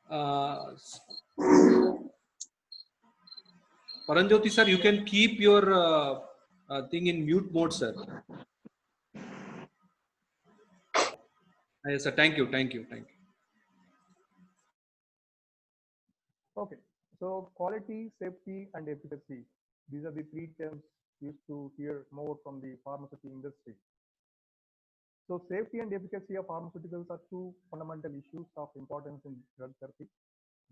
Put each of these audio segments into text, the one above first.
Uh, Paranjoti sir, you can keep your thing in mute mode, sir. Yes, sir. Thank you. Thank you. Thank you. Okay, so quality, safety, and efficacy. These are the three terms used to hear more from the pharmaceutical industry. So safety and efficacy of pharmaceuticals are two fundamental issues of importance in drug therapy.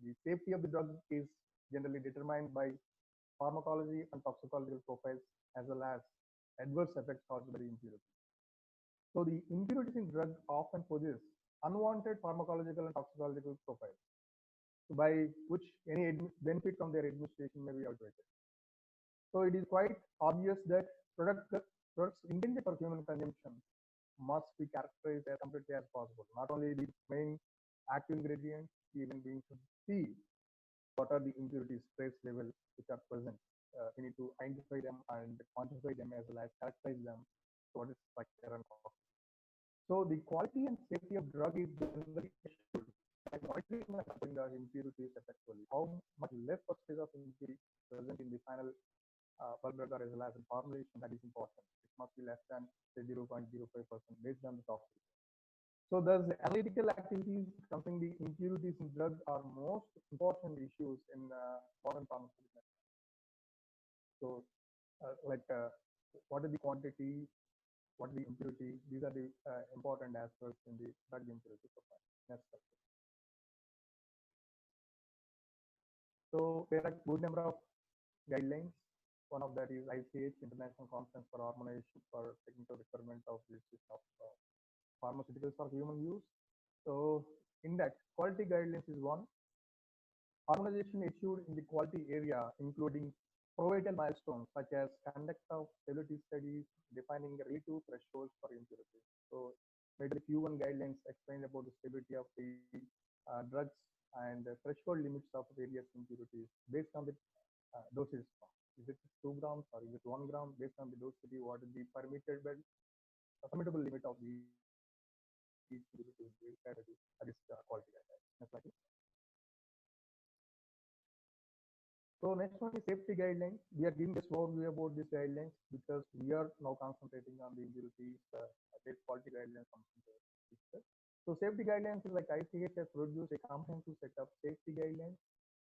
The safety of the drug is generally determined by pharmacology and toxicological profiles as well as adverse effects caused by the impurity. So the impurities in drug often possess unwanted pharmacological and toxicological profiles by which any benefit from their administration may be outweighed. So it is quite obvious that products intended for human consumption must be characterized as completely as possible. Not only the main active ingredients, even we should see what are the impurities trace level which are present. We need to identify them and quantify them as well as characterize them. So what is structure and cost. So the quality and safety of drug is generally assured by monitoring and controlling the impurities effectively. How much less percentage of impurity present in the final bulk drug or as well as in formulation, that is important. It must be less than say 0.05% based on the toxicity. So thus analytical activities something the impurities in drug are most important issues in modern pharmaceutical. So what is the quantity, what is the impurity? These are the important aspects in the drug impurity profile. Next step. So there are good number of guidelines. One of that is ICH, International Conference for Harmonization for Technical Requirement of Uses of Pharmaceuticals for Human Use. So in that, quality guidelines is one. Harmonization issued in the quality area, including provisional milestones such as conduct of stability studies, defining relative thresholds for impurities. So maybe the Q1 guidelines explain about the stability of the drugs and the threshold limits of various impurities based on the dosage. Is it 2 grams or is it 1 gram? Based on the dosage, what is the permittable limit of the impurities? That is quality guidelines. Next slide. So next one is safety guidelines. We are giving this overview about these guidelines because we are now concentrating on the impurities based quality guidelines. So safety guidelines is like ICH has produced a comprehensive set of safety guidelines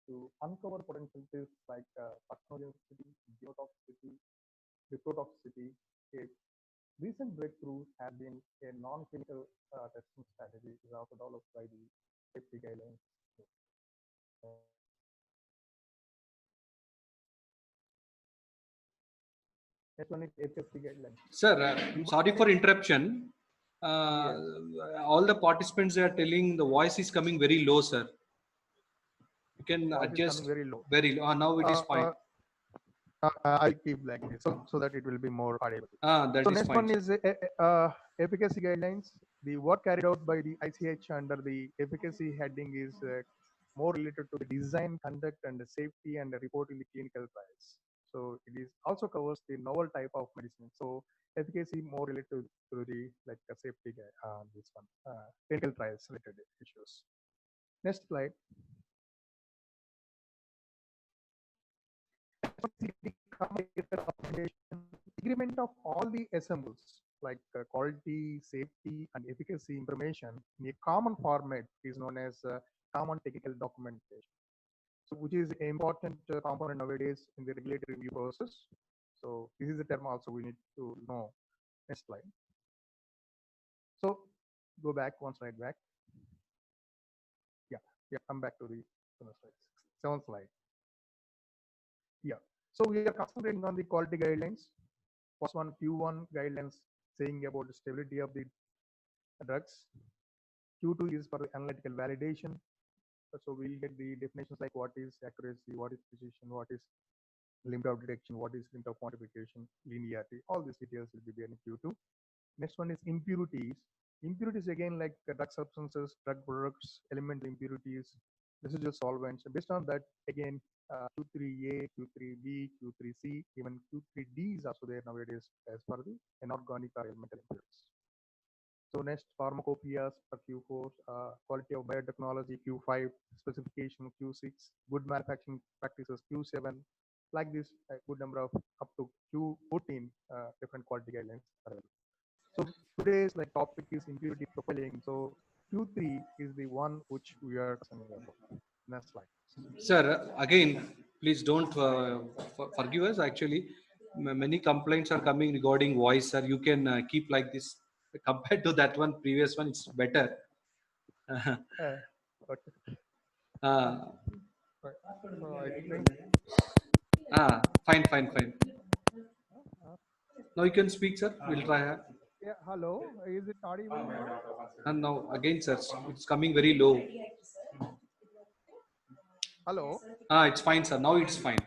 to uncover potential risks like carcinogenicity, genotoxicity, reprotoxicity. A recent breakthrough has been a non-clinical testing strategy is also developed by the safety guidelines. Next one is HFC guidelines. Sir, sorry for interruption. Yes. All the participants are telling the voice is coming very low, sir. You can Voice is adjust coming very low. very low. Now it is fine. I'll keep like this so that it will be more audible. That So is next fine. one is efficacy guidelines. The work carried out by the ICH under the efficacy heading is more related to the design, conduct, and the safety and the reporting the clinical trials. So it is also covers the novel type of medicine. So efficacy more related to the like safety this one clinical trials related issues. Next slide. Agreement of all the assembles like quality, safety, and efficacy information in a common format is known as common technical documentation. So, which is an important component nowadays in the regulatory review process. So, this is the term also we need to know. Next slide. So, go back one slide back. Yeah, come back to the seventh slide. Yeah. So we are concentrating on the quality guidelines. First one, Q1 guidelines saying about the stability of the drugs. Q2 is for the analytical validation. So we'll get the definitions like what is accuracy, what is precision, what is limit of detection, what is limit of quantification, linearity. All these details will be there in Q2. Next one is impurities. Impurities again like drug substances, drug products, element impurities, residual solvents. Based on that, again, Q3A, Q3B, Q3C, even Q3D is also there nowadays as far as the inorganic or elemental impurities. So next, pharmacopoeias for Q4, quality of biotechnology Q5, specification Q6, good manufacturing practices Q7, like this, a good number of up to Q14 different quality guidelines are available. So today's like topic is impurity profiling. So Q3 is the one which we are discussing about. Next slide. Sir, again, please don't forgive us. Actually, many complaints are coming regarding voice, sir. You can keep like this. Compared to that one, previous one, it's better. Okay. uh, Right. So I think fine, fine, fine. uh, Now you can speak, sir. We'll try. yeah. Hello, is it audible now? And now again, sir, it's coming very low. Hello. It's fine, sir. Now it's fine.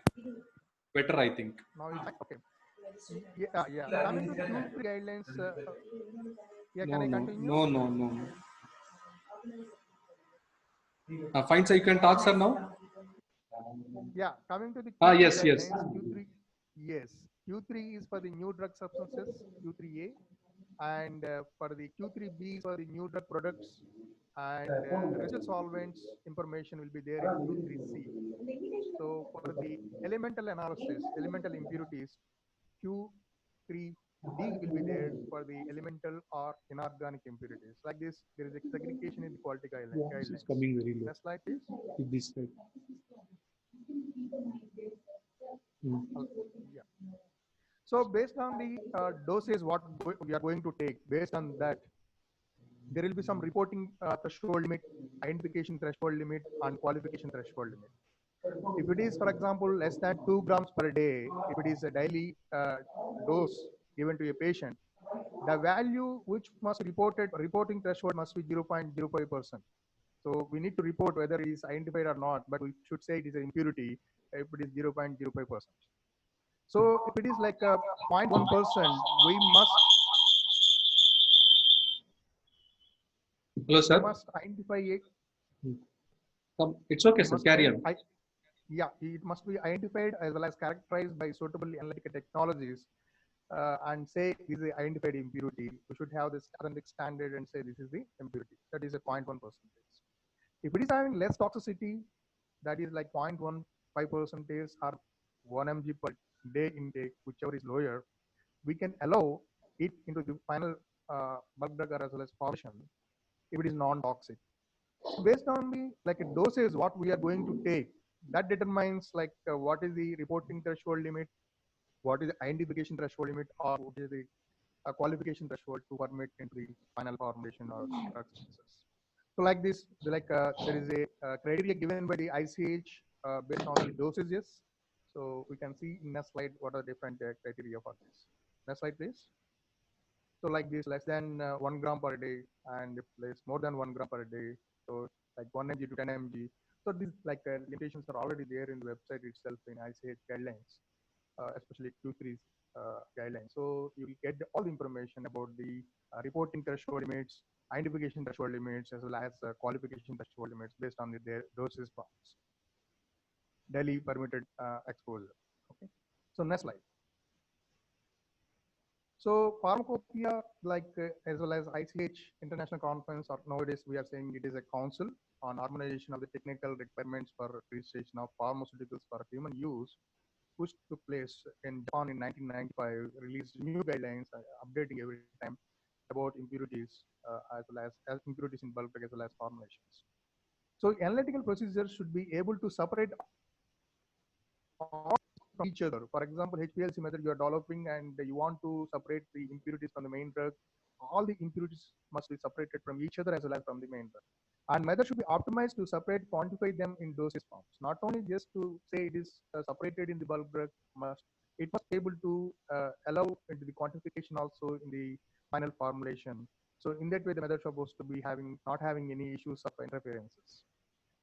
Better, I think. Now it's okay. Yeah, yeah. Coming to the Q3 guidelines. Yeah, No, can I no, continue? no, no, no. Fine, sir. You can talk, sir. Now. Yeah, coming to the Q3 Yes, yes. guidelines. Q3, yes. Q3 is for the new drug substances, Q3A, and for the Q3B is for the new drug products, and residual solvents information will be there in Q3C. So for the elemental analysis, elemental impurities, Q3D will be there for the elemental or inorganic impurities. Like this, there is a segregation in the quality This is guidelines. coming very low. Next slide, please. With this side. Uh, Yeah. So based on the doses what we are going to take, based on that, there will be some reporting threshold limit, identification threshold limit, and qualification threshold limit. If it is, for example, less than 2 grams per day, if it is a daily dose given to a patient, the value which must reported reporting threshold must be 0.05%. So we need to report whether it is identified or not, but we should say it is an impurity if it is 0.05%. So if it is like a 0.1%, Hello, we sir. must identify it. It's okay, We sir. must Carry on. yeah, it must be identified as well as characterized by suitable analytical technologies and say this is the identified impurity. We should have this forensic standard and say this is the impurity. That is a 0.1%. If it is having less toxicity, that is like 0.15% or 1 mg per day intake, whichever is lower, we can allow it into the final bulk drug or as well as formulation if it is non-toxic. Based on the like doses what we are going to take, that determines like what is the reporting threshold limit, what is the identification threshold limit, or what is the qualification threshold to permit into the final formulation or drug synthesis. So like this, there is a criteria given by the ICH based on the dosages. So we can see in next slide what are the different criteria for this. Next slide, please. So like this, less than 1 gram per day, and if less more than 1 gram per day, so like 1 mg to 10 mg. So these like limitations are already there in the website itself in ICH guidelines, especially Q3 guidelines. So you will get all the information about the reporting threshold limits, identification threshold limits, as well as qualification threshold limits based on their doses forms, daily permitted exposure. Okay. So next slide. So pharmacopoeia, like as well as ICH International Conference, or nowadays we are saying it is a council on harmonization of the technical requirements for registration of pharmaceuticals for human use, which took place in Japan in 1995, released new guidelines, updating every time about impurities as well as impurities in bulk as well as formulations. So analytical procedures should be able to separate all from each other. For example, HPLC method you are developing and you want to separate the impurities from the main drug. All the impurities must be separated from each other as well as from the main drug. And method should be optimized to separate, quantify them in dosage forms. Not only just to say it is separated in the bulk drug, it must be able to allow into the quantification also in the final formulation. So in that way, the method supposed to be not having any issues of interferences.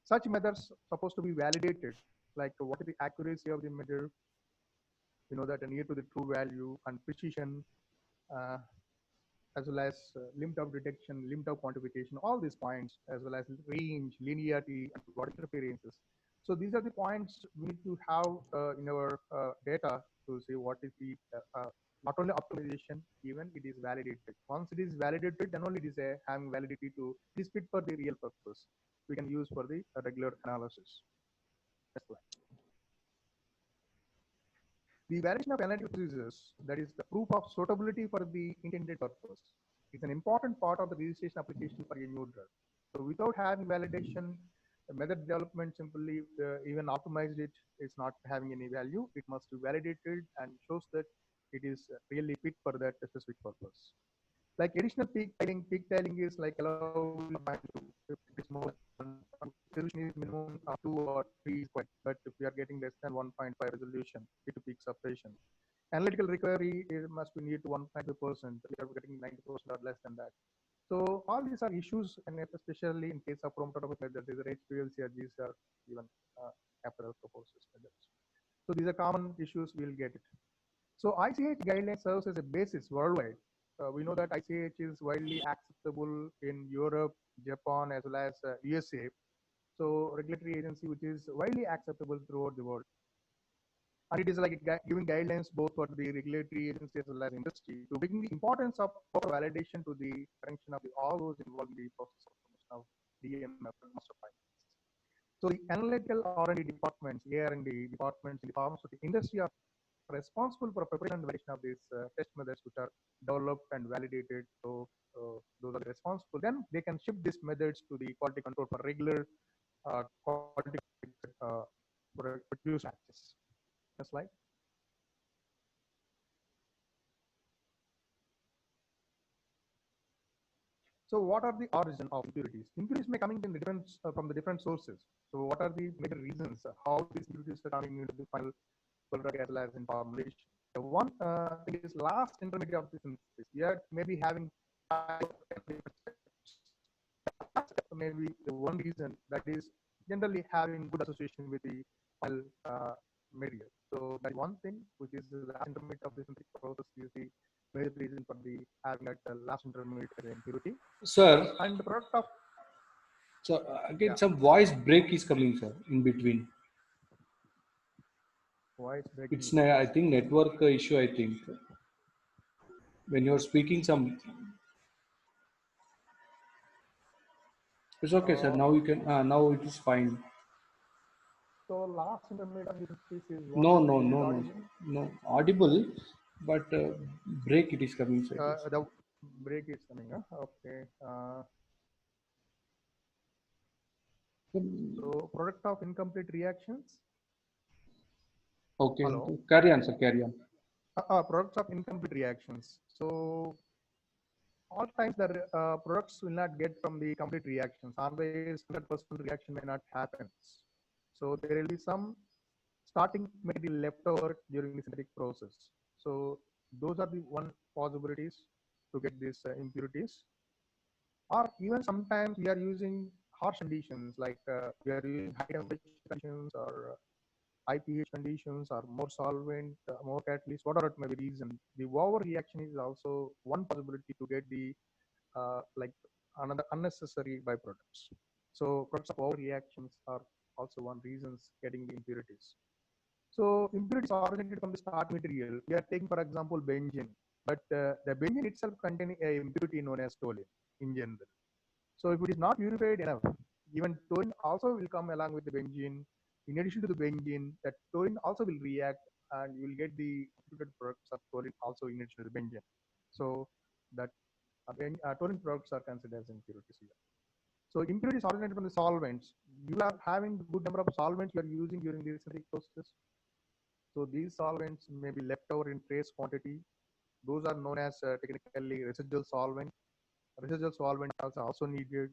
Such methods supposed to be validated, like what is the accuracy of the method, that are near to the true value, and precision, uh, as well as limit of detection, limit of quantification, all these points, as well as range, linearity, and what interferences. So these are the points we need to have in our data to see what is the not only optimization, even it is validated. Once it is validated, then only it is having validity to, it is fit for the real purpose. We can use for the regular analysis. Next slide. The validation of analytical procedures, that is the proof of suitability for the intended purpose, is an important part of the registration application for a new drug. So without having validation, the method development simply even optimized it is not having any value. It must be validated and shows that it is really fit for that specific purpose. Like additional peak tailing is like allowed if it is more than resolution is minimum of 2 or 3 is quite, but if we are getting less than 1.5 resolution, peak to peak separation. Analytical recovery is, must be near to 1.5%. We are getting 90% or less than that. So all these are issues, and especially in case of chromatographic methods, these are HPLC or these are even capital proposals methods. So these are common issues. We'll get it. So ICH guideline serves as a basis worldwide. We know that ICH is widely acceptable in Europe, Japan, as well as USA. So regulatory agency which is widely acceptable throughout the world. And it is like giving guidelines both for the regulatory agency as well as industry to bring the importance of proper validation to the attention of all those involved in the process of DMF master file. So the analytical R&D departments, A&D departments in the pharmaceutical industry are responsible for preparation and validation of these test methods which are developed and validated. So those are responsible. Then they can ship these methods to the quality control for regular quality uh, produce batches. Next slide. So what are the origin of impurities? Impurities may coming in the different from the different sources. So what are the major reasons how these impurities are coming into the final drug as well as in formulation? The one thing is last intermediate of the synthesis. We are maybe having maybe the one reason that is generally having good association with the final material. So that one thing which is the last intermediate of the synthetic process is the major reason for the having that last intermediate impurity. Sir, And the product of so again, some voice break is coming, sir, in between. voice breaking. It's, I think, network issue, I think. When you're speaking, some. It's okay, sir. Now you can, now it is fine. So last intermediate of this is No, what no, it is no, no, audible. no. Audible, but break it is coming, sir. The break is coming. Okay. So product of incomplete reactions. Okay, Hello. carry on, sir, carry on. Products of incomplete reactions. So all times the products will not get from the complete reactions. Always 100% reaction may not happen. So there will be some starting material left over during the synthetic process. So those are the one possibilities to get these impurities. Or even sometimes we are using harsh conditions like we are using high temperature conditions or high pH conditions or more solvent, more catalyst, whatever it may be reason. The overreaction is also one possibility to get the like another unnecessary byproducts. So products of overreactions are also one reasons getting the impurities. So impurities originated from the start material. We are taking, for example, benzene, but the benzene itself contains a impurity known as toluene in general. So if it is not purified enough, even toluene also will come along with the benzene. In addition to the benzene, that toluene also will react, and you will get the impurited products of toluene also in addition to the benzene. So that toluene products are considered as impurities here. So impurities originated from the solvents. You are having good number of solvents you are using during the synthetic process. So these solvents may be left over in trace quantity. Those are known as technically residual solvent. Residual solvent are also needed.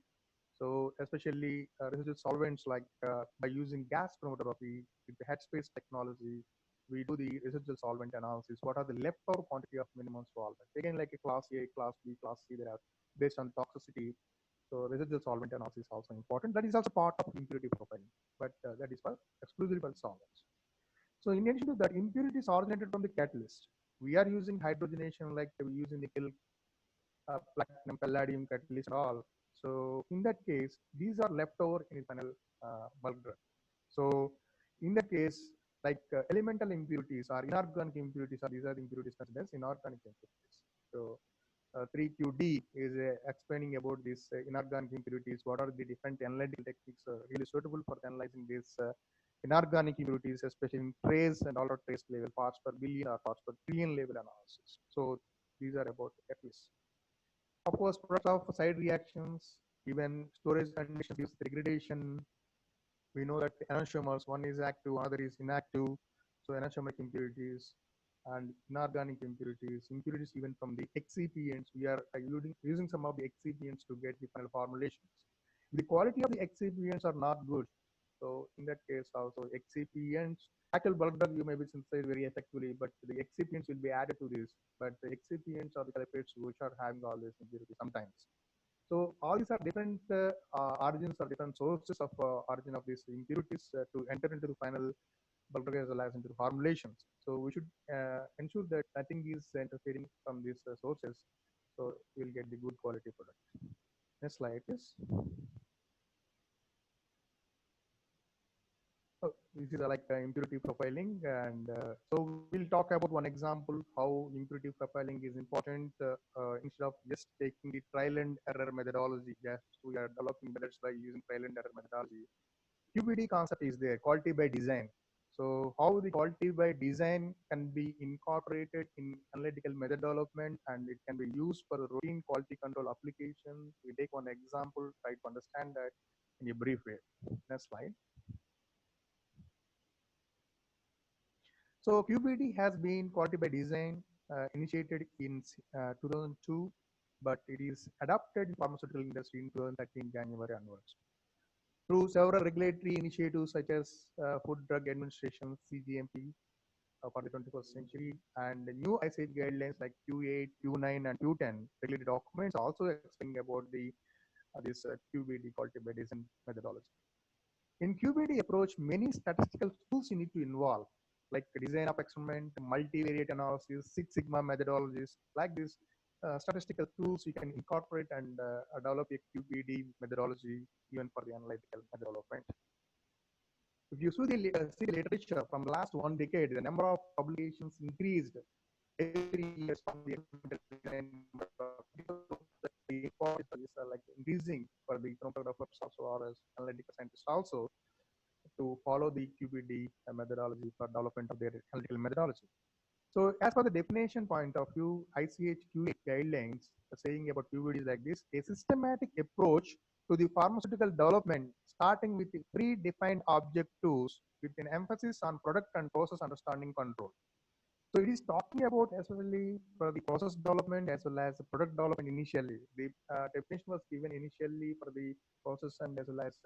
So especially residual solvents like by using gas chromatography with the headspace technology, we do the residual solvent analysis. What are the leftover quantity of minimum solvent? Again, like a class A, class B, class C, they are based on toxicity. So residual solvent analysis is also important. That is also part of impurity profiling, but that is for exclusively for solvents. So in addition to that, impurities originated from the catalyst. We are using hydrogenation like we use in nickel, platinum, palladium catalyst and all. So in that case, these are left over in the final bulk drug. So in that case, like elemental impurities or inorganic impurities, or these are the impurities considered as inorganic impurities. So 3QD is explaining about these inorganic impurities. What are the different analytical techniques really suitable for analyzing these inorganic impurities, especially in trace and ultra trace level, parts per billion or parts per trillion level analysis. So these are about catalysts. Of course, products of side reactions, even storage conditions gives degradation. We know that enantiomers, one is active, another is inactive. So enantiomeric impurities and inorganic impurities, impurities even from the excipients. We are using some of the excipients to get the final formulations. The quality of the excipients are not good. So in that case also excipients, actual bulk drug you may be synthesized very effectively, but the excipients will be added to this. But the excipients are the culprits which are having all this impurity sometimes. So all these are different origins or different sources of origin of these impurities to enter into the final bulk drug as well as into the formulations. So we should ensure that nothing is interfering from these sources, so we'll get the good quality product. Next slide, please. So this is like impurity profiling, and so we'll talk about one example how impurity profiling is important. Instead of just taking the trial and error methodology, yes, we are developing methods by using trial and error methodology. QBD concept is there, quality by design. So how the quality by design can be incorporated in analytical method development, and it can be used for routine quality control application. We take one example, try to understand that in a brief way. Next slide. So QBD has been quality by design initiated in 2002, but it is adopted in pharmaceutical industry in 2013 January onwards. Through several regulatory initiatives such as Food Drug Administration (CGMP) for the 21st century, and the new ICH guidelines like Q8, Q9, and Q10 regulatory documents also explaining about the this QBD quality by design methodology. In QBD approach, many statistical tools you need to involve, like design of experiment, multivariate analysis, Six Sigma methodologies, like this statistical tools you can incorporate and develop a QBD methodology even for the analytical method development. If you see the literature from the last 1 decade, the number of publications increased every year from the design. The importance is like increasing for the chromatographers also or as analytical scientists also to follow the QBD methodology for development of their analytical methodology. So as for the definition point of view, ICH Q8 guidelines are saying about QBD is like this: a systematic approach to the pharmaceutical development, starting with the predefined objectives with an emphasis on product and process understanding control. So it is talking about especially for the process development as well as the product development initially. The definition was given initially for the process and as well as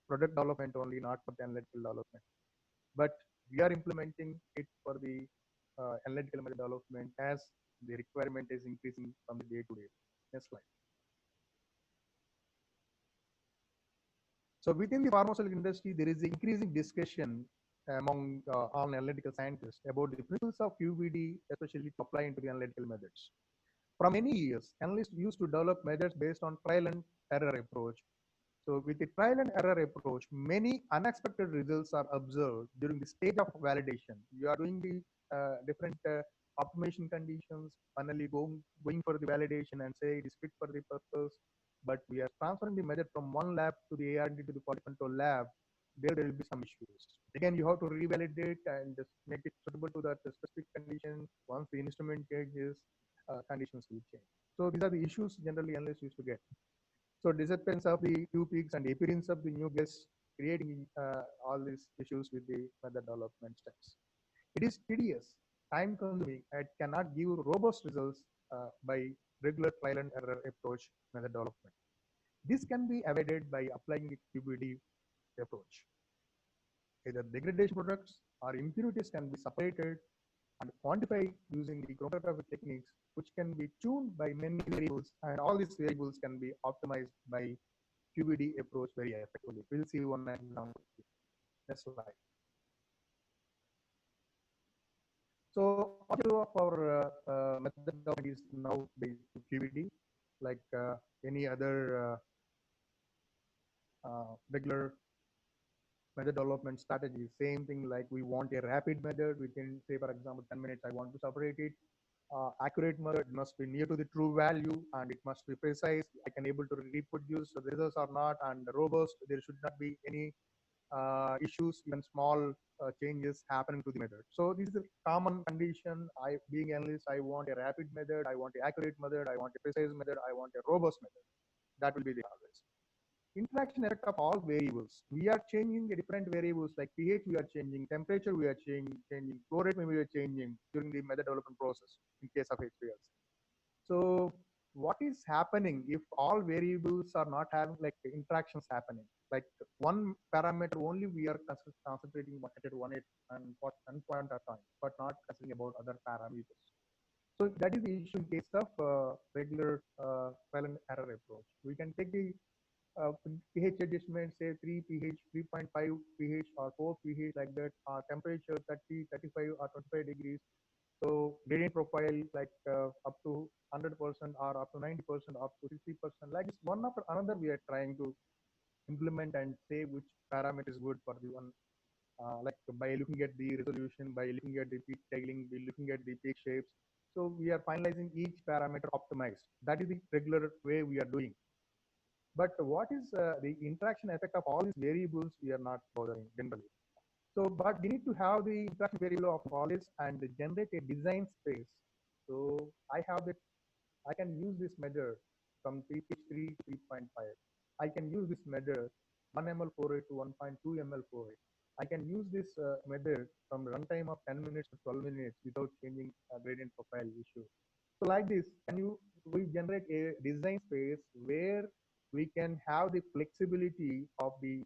product development only, not for the analytical development. But we are implementing it for the analytical method development as the requirement is increasing from the day to day. Next slide. So within the pharmaceutical industry, there is increasing discussion among all analytical scientists about the principles of QBD, especially to apply into the analytical methods. For many years, analysts used to develop methods based on trial and error approach. So with the trial and error approach, many unexpected results are observed during the stage of validation. You are doing the different optimization conditions, finally going for the validation and say it is fit for the purpose, but we are transferring the method from one lab to the ARD to the quality control lab. There will be some issues. Again, you have to revalidate and make it suitable to that specific condition. Once the instrument changes, conditions will change. So these are the issues generally analysts used to get. So disappearance of the new peaks and appearance of the new guests, creating all these issues with the method development steps. It is tedious, time consuming, and cannot give robust results by regular trial and error approach method development. This can be avoided by applying the QBD approach. Either degradation products or impurities can be separated and quantified using the chromatographic techniques, which can be tuned by many variables, and all these variables can be optimized by QBD approach very effectively. We'll see one example. Next slide. So objective of our method development is now based on QBD, like any other regular method development strategy. Same thing, like we want a rapid method. We can say, for example, 10 minutes, I want to separate it. Accurate method must be near to the true value, and it must be precise. I can able to reproduce the results or not, and robust. There should not be any issues, even small changes happening to the method. So this is a common condition. I, being analyst, I want a rapid method, I want an accurate method, I want a precise method, I want a robust method. That will be the always. Interaction effect of all variables. We are changing the different variables like pH, we are changing, temperature, we are changing, flow rate, we are changing during the method development process in case of HPLC. So what is happening if all variables are not having like interactions happening? Like one parameter only we are concentrating at one point at a time, but not considering about other parameters. So that is the issue in case of regular trial and error approach. We can take the pH adjustment, say 3 pH, 3.5 pH, or 4 pH, like that, temperature 30, 35, or 25 degrees. So gradient profile like up to 100% or up to 90%, up to 60%. Like this, one after another, we are trying to implement and say which parameter is good for the one. Like by looking at the resolution, by looking at the peak tailing, by looking at the peak shapes. So we are finalizing each parameter optimized. That is the regular way we are doing. But what is the interaction effect of all these variables? We are not bothering generally. So, but we need to have the interaction variable of all this and generate a design space. So I have that. I can use this measure from 3 to 3.5. I can use this measure 1 ml flow rate to 1.2 ml flow rate. I can use this method from runtime of 10 minutes to 12 minutes without changing gradient profile issue. So like this, can you we generate a design space where we can have the flexibility of the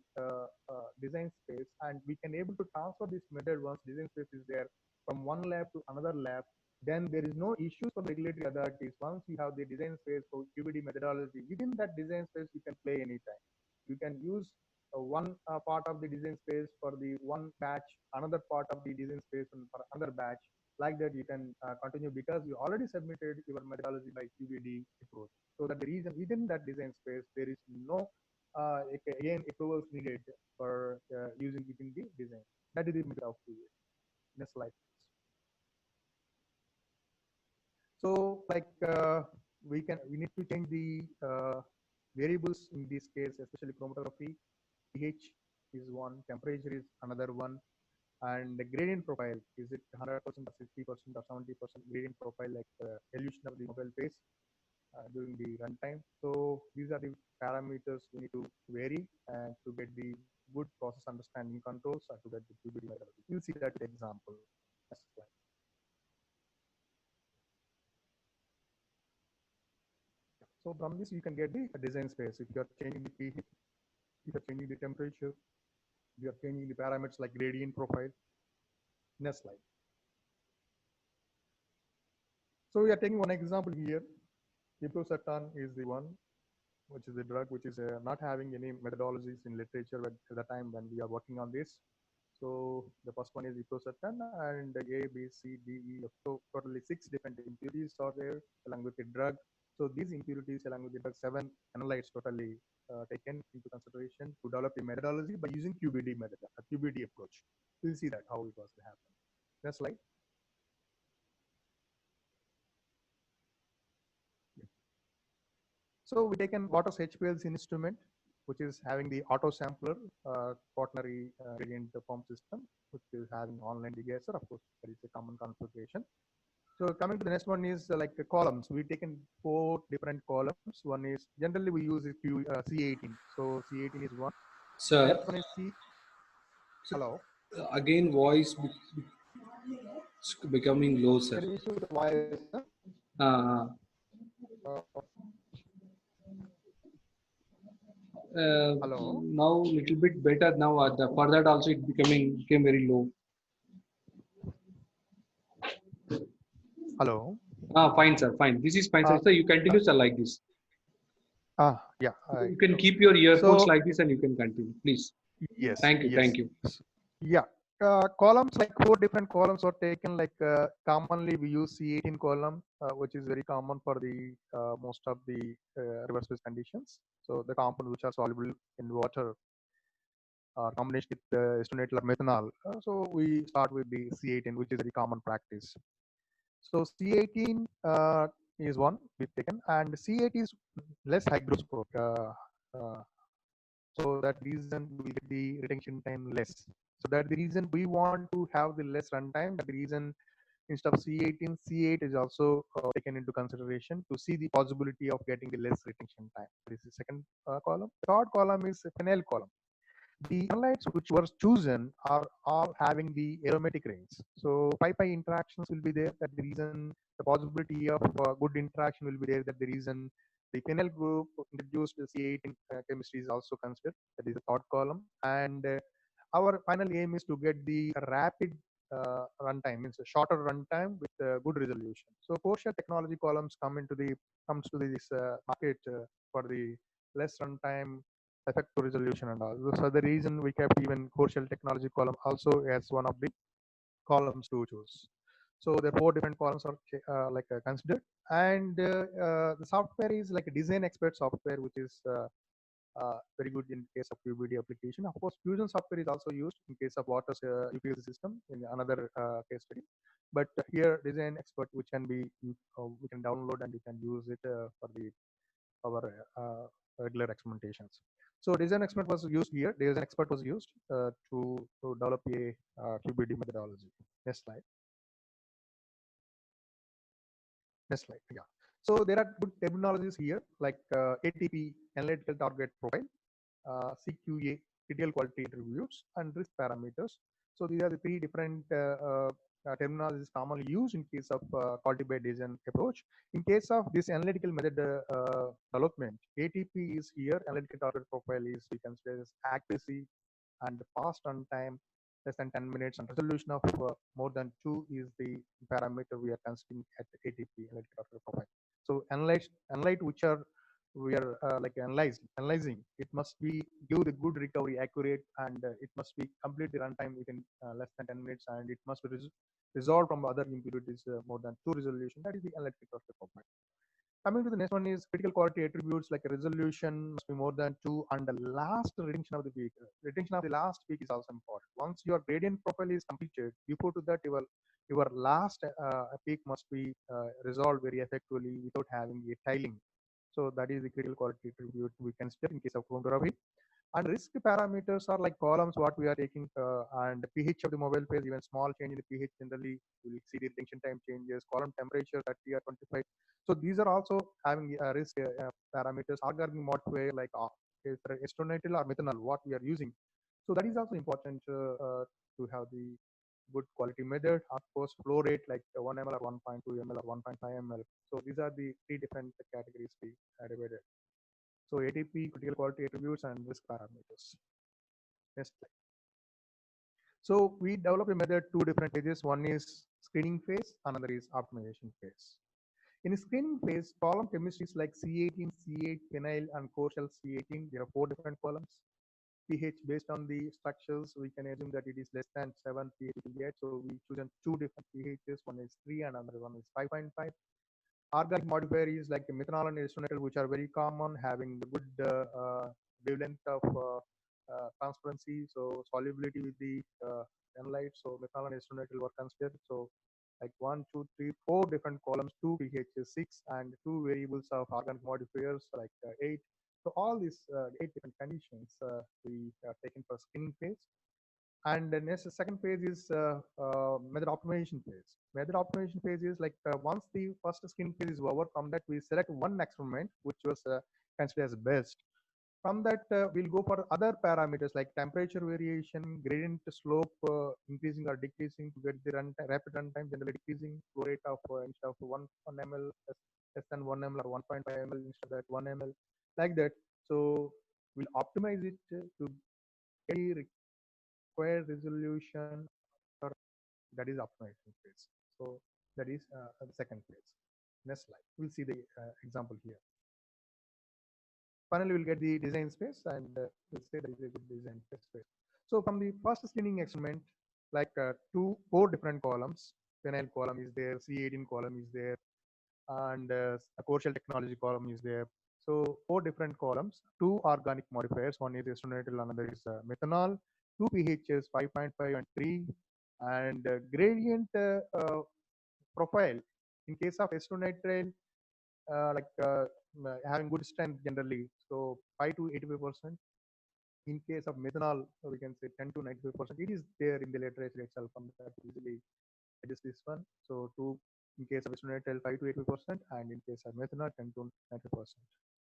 design space, and we can able to transfer this method once design space is there from one lab to another lab. Then there is no issues for regulatory authorities. Once you have the design space for QBD methodology, within that design space you can play anytime. You can use one part of the design space for the one batch, another part of the design space for another batch. Like that you can continue because you already submitted your methodology by QBD approach. So that the reason within that design space there is no again approvals needed for using within the design. That is the method of QBD. Next slide. So like we need to change the variables in this case, especially chromatography. pH is one, temperature is another one, and the gradient profile, is it 100% or 60% or 70% gradient profile, like elution of the mobile phase during the runtime. So these are the parameters we need to vary and to get the good process understanding controls or to get the QBD methodology. You'll see that example. So from this you can get the design space. If you are changing the pH, if you are changing the temperature, you are changing the parameters like gradient profile. Next slide. So we are taking one example here. Iprocertan is the one, which is the drug which is not having any methodologies in literature at the time when we are working on this. So the first one is iprocertan, and A, B, C, D, E, F. So totally 6 different impurities are there along with the drug. So these impurities along with the drug, 7 analytes totally taken into consideration to develop a methodology by using QBD method, a QBD approach. We'll see that how it was to happen. Next slide. So we taken Waters HPLC instrument, which is having the auto sampler quaternary gradient form system, which is having online degasser. Of course, that is a common configuration. So coming to the next one is like the columns. We've taken 4 different columns. One is generally we use C18. So C18 is one. Sir, Next one is C. Hello. Again, voice becoming low, sir. There is issue with the voice. Uh, Hello. Now little bit better. Now for that also it became very low. Hello. Fine, sir. Fine. This is fine, sir. So you continue, sir, like this. Yeah. You can keep your earphones like this and you can continue, please. Yes. Thank you. Yes. Thank you. Yeah. Columns, like 4 different columns are taken. Like commonly we use C18 column, which is very common for the most of the reverse phase conditions. So the compounds which are soluble in water or combination with acetonitrile or methanol. So we start with the C18, which is a very common practice. So C18 is one we've taken, and C8 is less hygroscopic. So that reason you will get the retention time less. So that's the reason we want to have the less runtime. That's the reason instead of C18, C8 is also taken into consideration to see the possibility of getting the less retention time. This is the second column. The third column is a phenyl column. The analytes which were chosen are all having the aromatic rings. So pi-pi interactions will be there. That the reason the possibility of good interaction will be there. That the reason the phenyl group introduced the C8 in chemistry is also considered. That is the third column. And our final aim is to get the rapid runtime, means a shorter runtime with good resolution. So Porsche technology columns comes to this market for the less runtime, effective resolution and all. So the reason we kept even core shell technology column also as one of the columns to choose. So the four different columns are considered, and the software is like a design expert software, which is very good in case of QBD application. Of course, Fusion software is also used in case of water UPS system in another case study. But here, design expert, which can be we can download and you can use it for the our regular experimentations. So design expert was used here. Design expert was used to develop a QBD methodology. Next slide. Next slide. Yeah. So there are good terminologies here like ATP, analytical target profile, CQA, critical quality attributes, and risk parameters. So these are the three different terminologies commonly used in case of quality by design approach. In case of this analytical method development, ATP is here. Analytical target profile is we consider as accuracy and fast on time less than 10 minutes, and resolution of more than 2 is the parameter we are considering at ATP analytical target profile. So analyte which are we are analyzing, it must be give the good recovery accurate, and it must be complete the runtime within less than 10 minutes, and it must be resolved from other impurities more than 2 resolution. That is the analytical target profile. Coming to the next one is critical quality attributes like a resolution must be more than 2, and the last retention of the peak. Retention of the last peak is also important. Once your gradient profile is completed, before to that your last peak must be resolved very effectively without having a tiling. So that is the critical quality attribute we consider in case of chromatography. And risk parameters are like columns what we are taking, and pH of the mobile phase, even small change in the pH generally you will see the retention time changes. Column temperature 30 or 25. So these are also having risk parameters. Organic modifier like acetonitrile or methanol what we are using. So that is also important to have the good quality method. Of course, flow rate like 1 ml or 1.2 ml or 1.5 ml. So these are the three different categories we divided. So ATP, critical quality attributes, and risk parameters. Next slide. So we develop a method two different phases. One is screening phase, another is optimization phase. In screening phase, column chemistries like C18, C8, phenyl, and core shell C18, there are four different columns. pH based on the structures, we can assume that it is less than 7 pH will get. So we choose two different pHs. One is 3 and another one is 5.5. Organic modifier is like methanol and acetonitrile, which are very common, having the good wavelength of transparency, so solubility with the sunlight. So methanol and acetonitrile were considered. So like 1, 2, 3, 4 different columns, 2 pH 6, and 2 variables of organic modifiers like 8. So all these 8 different conditions we are taken for screening phase. And the next second phase is method optimization phase. Method optimization phase is like once the first screening phase is over, from that we select one experiment which was considered as best. From that we'll go for other parameters like temperature variation, gradient slope increasing or decreasing to get the rapid runtime, generally decreasing, flow rate of instead of 1 ml less than 1 ml or 1.5 ml instead of that 1 ml, like that. So we'll optimize it to get required resolution, or that is optimization phase. So that is the second phase. Next slide. We'll see the example here. Finally, we'll get the design space, and we'll say that is a good design space. So from the first screening experiment, like 4 different columns, phenyl column is there, C18 column is there, and a core shell technology column is there. So 4 different columns, 2 organic modifiers. One is acetonitrile, another is methanol, 2 pHs 5.5 and 3, and gradient profile. In case of acetonitrile, having good strength generally, so 5 to 85%. In case of methanol, we can say 10 to 95%. It is there in the literature itself, and that easily adjust this one. So in case of acetonitrile, 5 to 85%, and in case of methanol, 10 to 90%.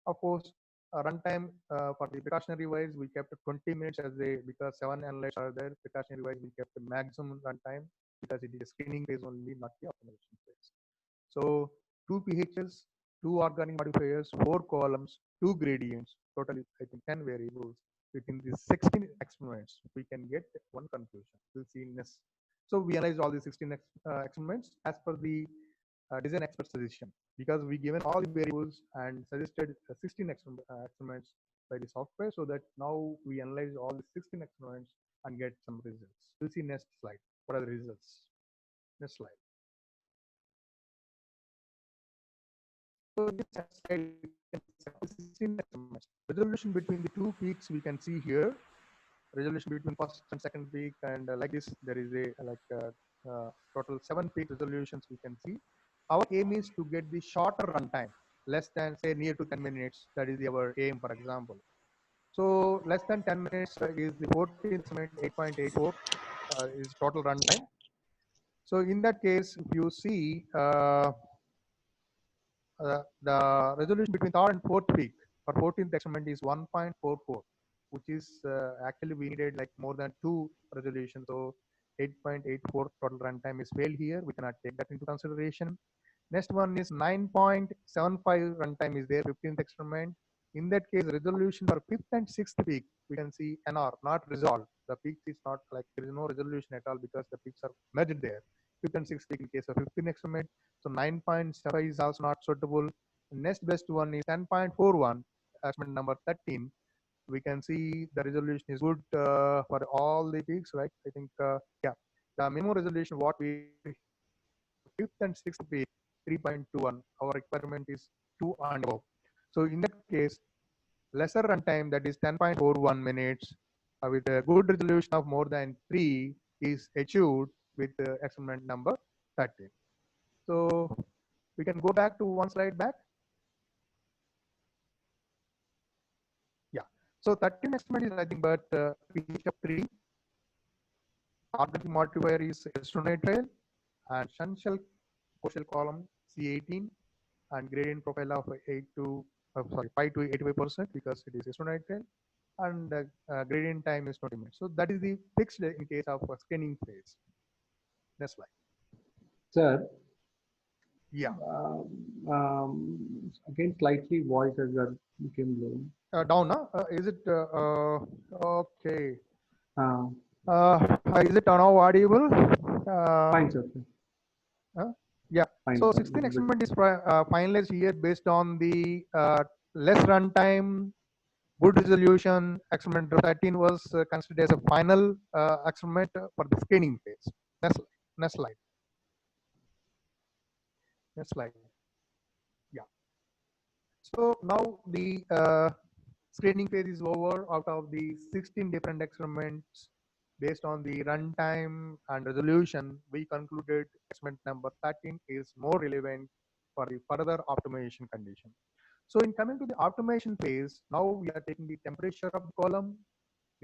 Of course, runtime for the precautionary wise, we kept 20 minutes as a, because 7 analytes are there. Precautionary wise, we kept the maximum runtime because it is a screening phase only, not the optimization phase. So 2 pHs, 2 organic modifiers, 4 columns, 2 gradients, totally I think 10 variables. Within these 16 experiments, we can get one conclusion. We'll see next. So we analyze all the 16 experiments as per the design expert suggestion, because we given all the variables and suggested 16 experiments by the software, so that now we analyze all the 16 experiments and get some results. We'll see next slide. What are the results? Next slide. So this slide, we can see 16 experiments. Resolution between the 2 peaks we can see here. Resolution between first and second peak, and like this, there is a total 7 peak resolutions we can see. Our aim is to get the shorter runtime, less than say near to 10 minutes. That is our aim, for example. So less than 10 minutes is the 14th experiment, 8.84 is total runtime. So in that case, if you see the resolution between third and fourth peak for 14th experiment is 1.44, which is actually we needed like more than 2 resolutions. So 8.84 total runtime is failed here. We cannot take that into consideration. Next one is 9.75 runtime is there, 15th experiment. In that case, resolution for 5th and 6th peak, we can see NR, not resolved. The peak is not like, there is no resolution at all because the peaks are merged there. 5th and 6th peak in case of 15th experiment. So 9.75 is also not suitable. Next best one is 10.41, experiment number 13. We can see the resolution is good for all the peaks, right? I think, yeah, the minimum resolution what we 5th and 6th peak 3.21. Our requirement is 2 and above. So in that case, lesser runtime, that is 10.41 minutes, with a good resolution of more than 3 is achieved with experiment number 13. So we can go back to one slide back. Yeah. So 13 experiment is nothing but pH of 3. Organic modifier is acetonitrile, and Shunshell coastal column C18, and gradient profile of 5 to 85% because it is acetonitrile, and gradient time is 20 minutes. So that is the fixed in case of scanning phase. Next slide. Sir, Yeah. Again, slightly voice has became low. Down, is it okay? Uh, Is it now audible? Fine, sir. Yeah. Fine, So sir. 16 experiment is finalized here based on the less runtime, good resolution. Experiment 13 was considered as a final experiment for the screening phase. Next slide. Next slide. Yeah. So now the screening phase is over. Out of the 16 different experiments, based on the runtime and resolution, we concluded experiment number 13 is more relevant for the further optimization condition. So in coming to the optimization phase, now we are taking the temperature of the column,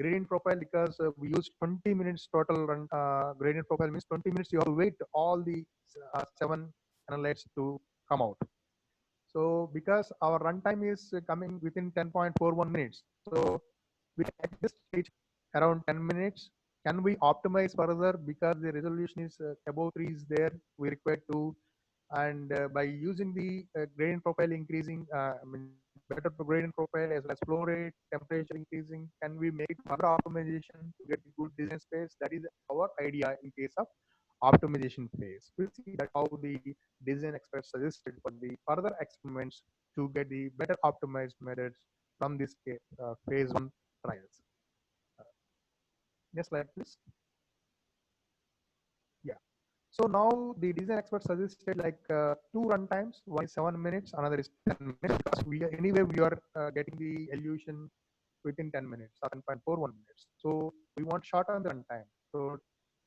gradient profile, because we use 20 minutes total run. Gradient profile means 20 minutes you have to wait all the 7 analytes to come out. So because our runtime is coming within 10.41 minutes, so we at this stage around 10 minutes. Can we optimize further because the resolution is above 3 is there? We require 2, and by using the gradient profile increasing, better gradient profile as well as flow rate, temperature increasing, can we make it further optimization to get good design space? That is our idea in case of optimization phase. We'll see that how the design experts suggested for the further experiments to get the better optimized methods from this phase 1 trials. Next slide, please. Yeah. So now the design expert suggested like two run times. One is 7 minutes, another is 10 minutes. Because anyway we are getting the illusion within 10 minutes, 7.41 minutes. So we want shorten the run time. So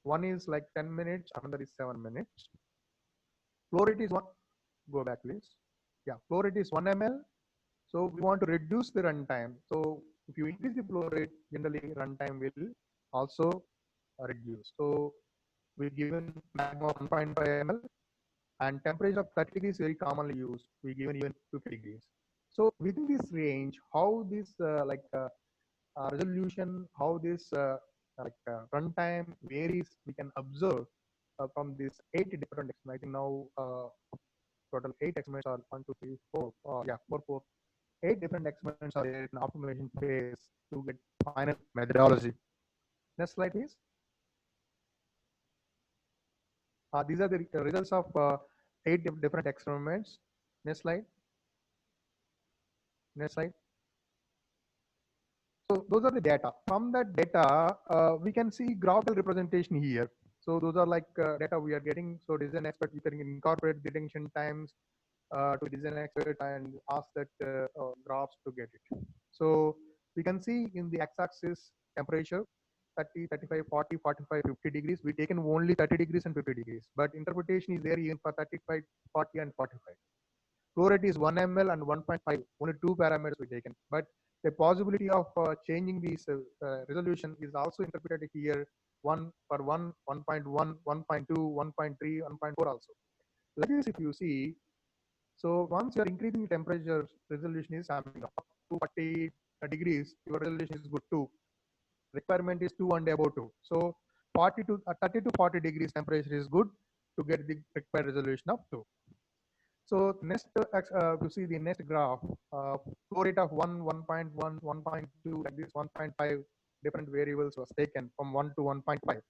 one is like 10 minutes, another is 7 minutes. Flow rate is one. Go back, please. Yeah, flow rate is 1 ml. So we want to reduce the runtime. So if you increase the flow rate, generally runtime will also reduce. So we given maximum 1.5 ml, and temperature of 30 degrees very commonly used. We given even 50 degrees. So within this range, how this resolution, how this runtime varies, we can observe from these 8 different experiments. I think now total 8 experiments are 1, 2, 3, 4. Yeah, 4. 8 different experiments are there in optimization phase to get final methodology. Next slide, please. These are the results of 8 different experiments. Next slide. Next slide. So those are the data. From that data, we can see graphical representation here. So those are like data we are getting. So design expert, you can incorporate detection times to design expert and ask that graphs to get it. So we can see in the x-axis temperature 30, 35, 40, 45, 50 degrees. We taken only 30 degrees and 50 degrees, but interpretation is there even for 35, 40 and 45. Flow rate is 1 ml and 1.5. Only two parameters we taken, but the possibility of changing this resolution is also interpreted here. 1 for 1, 1.1, 1.2, 1.3, 1.4 also. Like this, if you see, so once you are increasing the temperature, resolution is coming up to 40 degrees. Your resolution is good too. Requirement is 2 and above 2. So 40 to 30 to 40 degrees temperature is good to get the required resolution of 2. So next, you see the next graph, flow rate of 1, 1.1, 1.2, like this 1.5 different variables was taken from 1 to 1.5.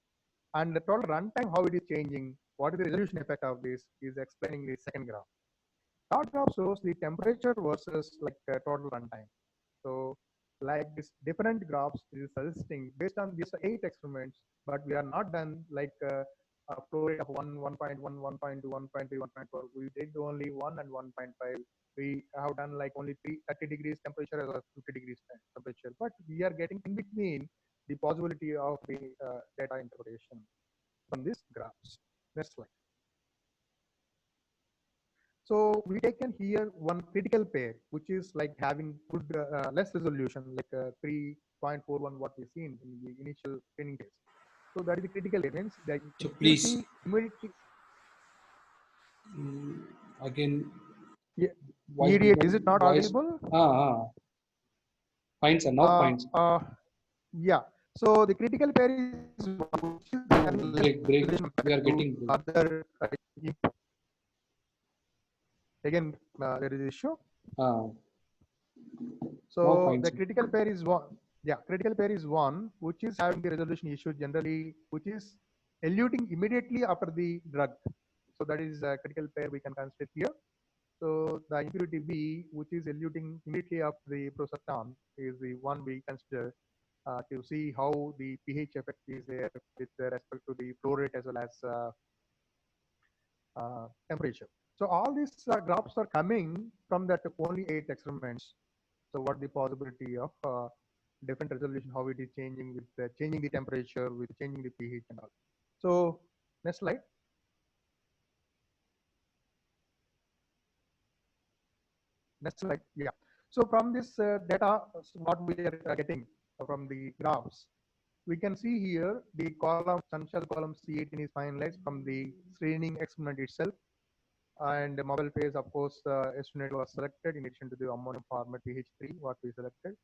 And the total runtime, how it is changing, what is the resolution effect of this is explaining the second graph. Third graph shows the temperature versus like total runtime. So like this different graphs is suggesting based on these 8 experiments, but we are not done like a flow rate of 1, 1.1, 1.2, 1.3, 1.4. We did only 1 and 1.5. We have done like only 30 degrees temperature or 50 degrees temperature, but we are getting in between the possibility of the data interpretation from these graphs. Next slide. So we taken here one critical pair, which is like having good less resolution, like 3.41 what we seen in the initial training phase. So that is the critical pair. Means that So you please, see immediately. again, Yeah, voice immediate. Is become it not voice. audible? Fine, sir. Now Uh, fine, sir. uh, yeah. So the critical pair is one which is having less Break. resolution We are compared to getting break. other. Again, there is issue. Ah, now So fine, the sir. critical pair is one. Yeah, critical pair is one which is having the resolution issue generally, which is eluting immediately after the drug. So that is a critical pair we can consider here. So the impurity B, which is eluting immediately after the prosertan, is the one we consider to see how the pH effect is there with respect to the flow rate as well as temperature. So all these graphs are coming from that only 8 experiments. So what the possibility of different resolution, how it is changing with changing the temperature, with changing the pH and all. So next slide. Next slide. Yeah. So from this data, what we are getting from the graphs, we can see here the column, Sanchal column C18 is finalized from the screening experiment itself. And the mobile phase, of course, estimate was selected in addition to the ammonium format pH3, what we selected.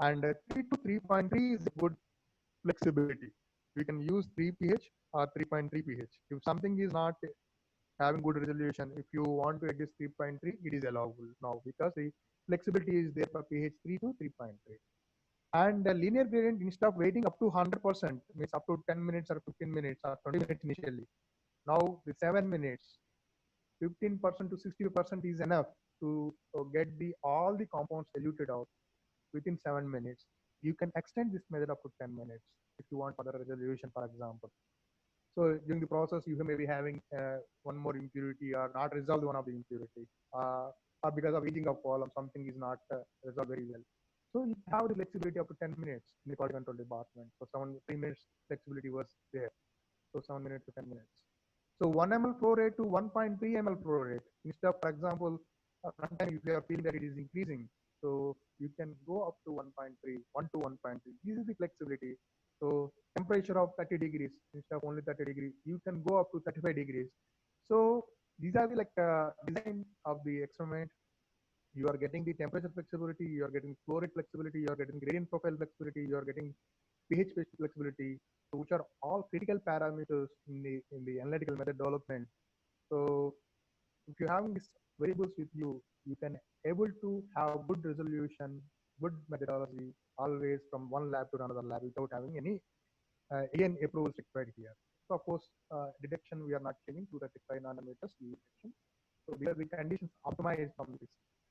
And 3 to 3.3 is a good flexibility. We can use 3 pH or 3.3 pH. If something is not having good resolution, if you want to adjust 3.3, it is allowable now because the flexibility is there for pH 3 to 3.3. And the linear gradient, instead of waiting up to 100%, means up to 10 minutes or 15 minutes or 20 minutes initially, now the 7 minutes, 15% to 60% is enough to get the all the compounds eluted out within 7 minutes. You can extend this method up to 10 minutes if you want further resolution, for example. So during the process, you may be having one more impurity or not resolved one of the impurity, or because of aging of column, something is not resolved very well. So you have the flexibility up to 10 minutes in the quality control department. So 3 minutes flexibility was there. So 7 minutes to 10 minutes. So 1 ml flow rate to 1.3 ml flow rate. Instead of, for example, runtime, if you are feeling that it is increasing, so you can go up to 1.3, 1 to 1.3. This is the flexibility. So temperature of 30 degrees instead of only 30 degrees, you can go up to 35 degrees. So these are the design of the experiment. You are getting the temperature flexibility, you are getting flow rate flexibility, you are getting gradient profile flexibility, you are getting pH flexibility, so which are all critical parameters in the analytical method development. So if you have these variables with you, you can able to have good resolution, good methodology, always from one lab to another lab without having any again approvals required here. So of course, detection we are not changing to 35 nanometers detection. So these are the conditions optimized from this.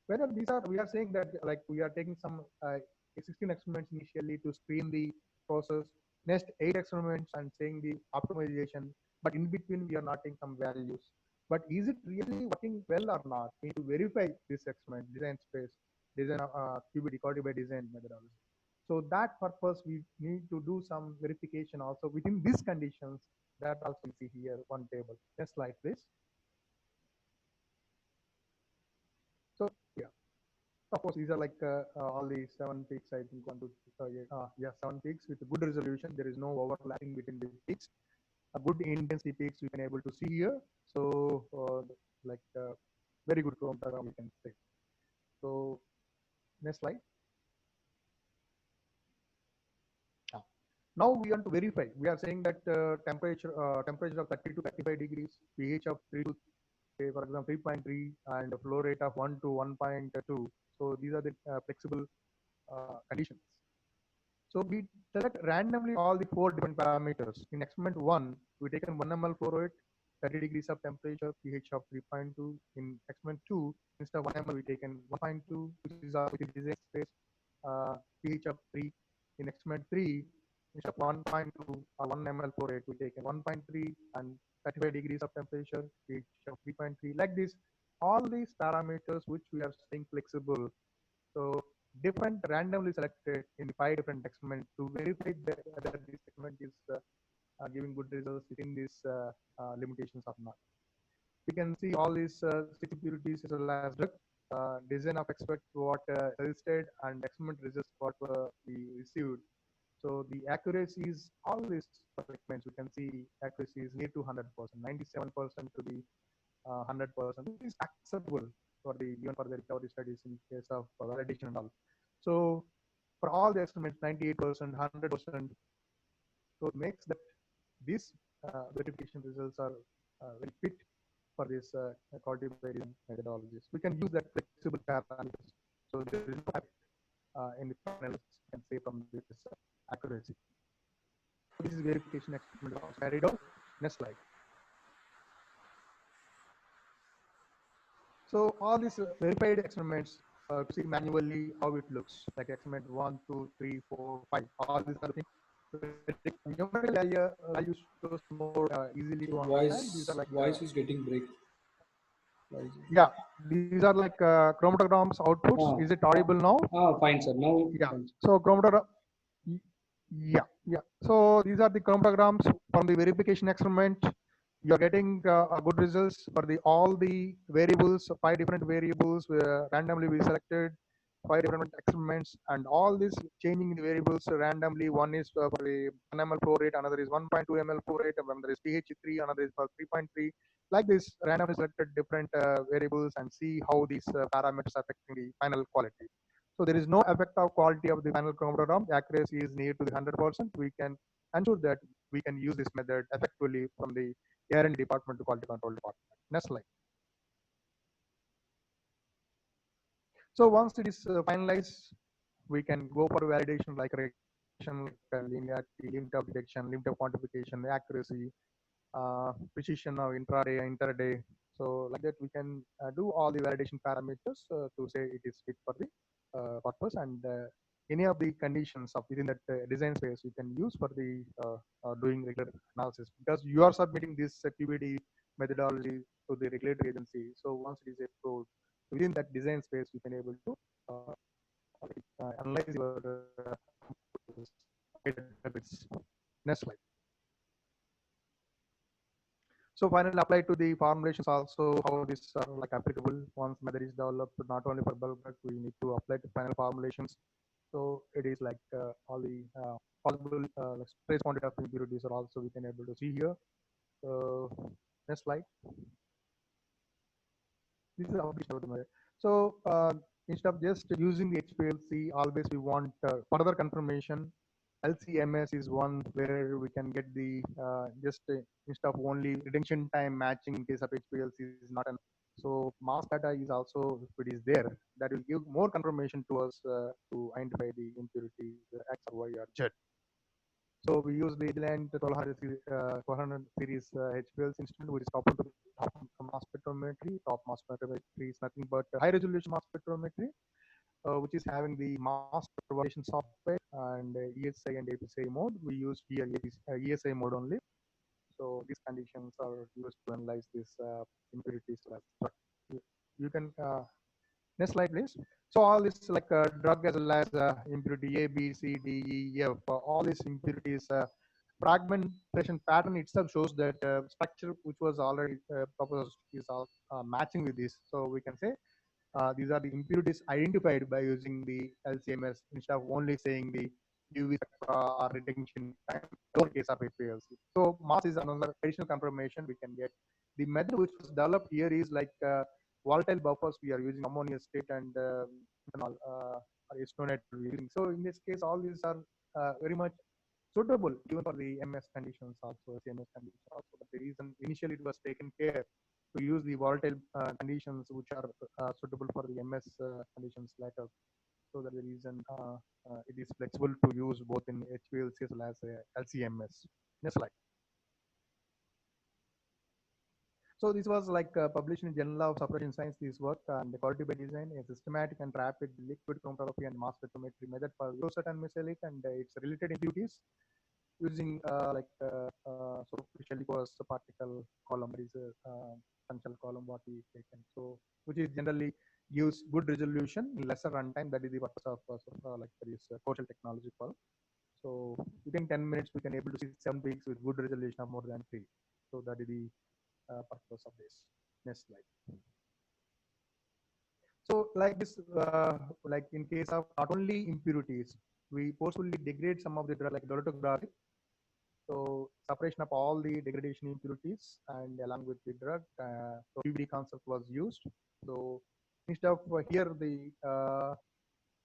Whether these are, we are saying that like we are taking some 16 experiments initially to screen the process, next 8 experiments and saying the optimization, but in between we are not taking some values. But is it really working well or not? We need to verify this experiment, design space, design QBD, quality by design methodology. So that purpose we need to do some verification also within these conditions. That also we see here one table. Next slide, please. So yeah, of course these are all the 7 peaks. I think 7 peaks with good resolution. There is no overlapping between the peaks. A good intensity peaks we can able to see here. So like very good chromatogram we can say. So next slide. Now we want to verify. We are saying that temperature of 30 to 35 degrees, pH of 3 to say for example 3.3, and flow rate of 1 to 1.2. So these are the flexible conditions. So we select randomly all the 4 different parameters. In experiment 1, we taken 1 ml flow rate, 30 degrees of temperature, pH of 3.2. In experiment 2, instead of 1 ml, we taken 1.2, which is with the design space, pH of 3. In experiment 3, instead of 1.2 or 1 ml flow rate, we taken 1.3 and 35 degrees of temperature, pH of 3.3. Like this, all these parameters which we are staying flexible. So different randomly selected in the 5 different experiments to verify whether this experiment is giving good results within these limitations or not. We can see all these six impurities as well as drug design of expect what suggested and experiment results what we received. So the accuracy is all these experiments. We can see accuracy is near to 100%, 97% to the 100%. This is acceptable for the even for the recovery studies in case of validation and all. So for all the experiments, 98%, 100%. So it makes that these verification results are very fit for this quality variant methodologies. We can use that flexible parameters. So there is no in the final can say from this accuracy. So this is verification experiment was carried out. Next slide. So all these verified experiments to see manually how it looks, like experiment 1, 2, 3, 4, 5. All these are the things. Numerical value shows more easily So to understand. These are like voice is getting break. yeah, these are like chromatograms outputs. Ah, Is it audible now? fine, sir. Now, Yeah. fine, sir. So chromatogram. Yeah. So these are the chromatograms from the verification experiment. You are getting good results for the all the variables, 5 different variables randomly we selected, 5 different experiments, and all this changing the variables randomly. One is for the 1 ml flow rate, another is 1.2 ml flow rate, another is pH 3, another is for 3.3. Like this, randomly selected different variables and see how these parameters are affecting the final quality. So there is no effect of quality of the final chromatogram. The accuracy is near to the 100%. We can ensure that we can use this method effectively from the R&D department to quality control department. Next slide. So once it is finalized, we can go for validation like regression, like linearity, limit of detection, limit of quantification, accuracy, precision of intraday, interday. So like that, we can do all the validation parameters to say it is fit for the purpose, and any of the conditions of within that design space you can use for the doing regular analysis, because you are submitting this PBD methodology to the regulatory agency. So once it is approved within that design space, you can able to analyze your database. Next slide. So finally, apply to the formulations also, how this are like applicable once method is developed, not only for bulk drug, we need to apply to final formulations. So it is like all the possible like trace quantity of impurities are also we can able to see here. Next slide. This is how we start the method. So instead of just using the HPLC, always we want further confirmation. LCMS is one where we can get the just instead of only retention time matching in case of HPLC is not enough. So mass data is also, if it is there, that will give more confirmation to us to identify the impurities X or Y or Z. So we use the Agilent 1200 series HPLC instrument, which is coupled to the top mass spectrometry. Top mass spectrometry is nothing but high resolution mass spectrometry, which is having the mass validation software and ESI and APCI mode. We use here ESI mode only. So these conditions are used to analyze these impurities. You can next slide, please. So all this like drug as well as impurity A, B, C, D, E, F, all these impurities fragmentation pattern itself shows that structure which was already proposed is all matching with this. So we can say these are the impurities identified by using the LCMS instead of only saying the UV spectra or retention time, lower case of HPLC. So mass is another additional confirmation we can get. The method which was developed here is like volatile buffers. We are using ammonia state and ethanol or acetonate we're using. So in this case, all these are very much suitable even for the MS conditions also, CMS conditions also. But the reason initially it was taken care to use the volatile conditions which are suitable for the MS conditions later. So that the reason it is flexible to use both in HPLC as well as LCMS. Next slide. So this was like published in Journal of Supply Science, this work and the quality by design, a systematic and rapid liquid chromatography and mass spectrometry method for urosat and metallic and its related impurities using so usually was a particle column, there is a functional column what we taken. So which is generally gives good resolution in lesser runtime. That is the purpose of like there is Kochel technology for. So within 10 minutes we can able to see 7 peaks with good resolution of more than 3. So that is the purpose of this. Next slide. So like this, like in case of not only impurities, we forcefully degrade some of the drug like dolutegravir. So separation of all the degradation impurities and along with the drug, so PBD concept was used. So instead of here the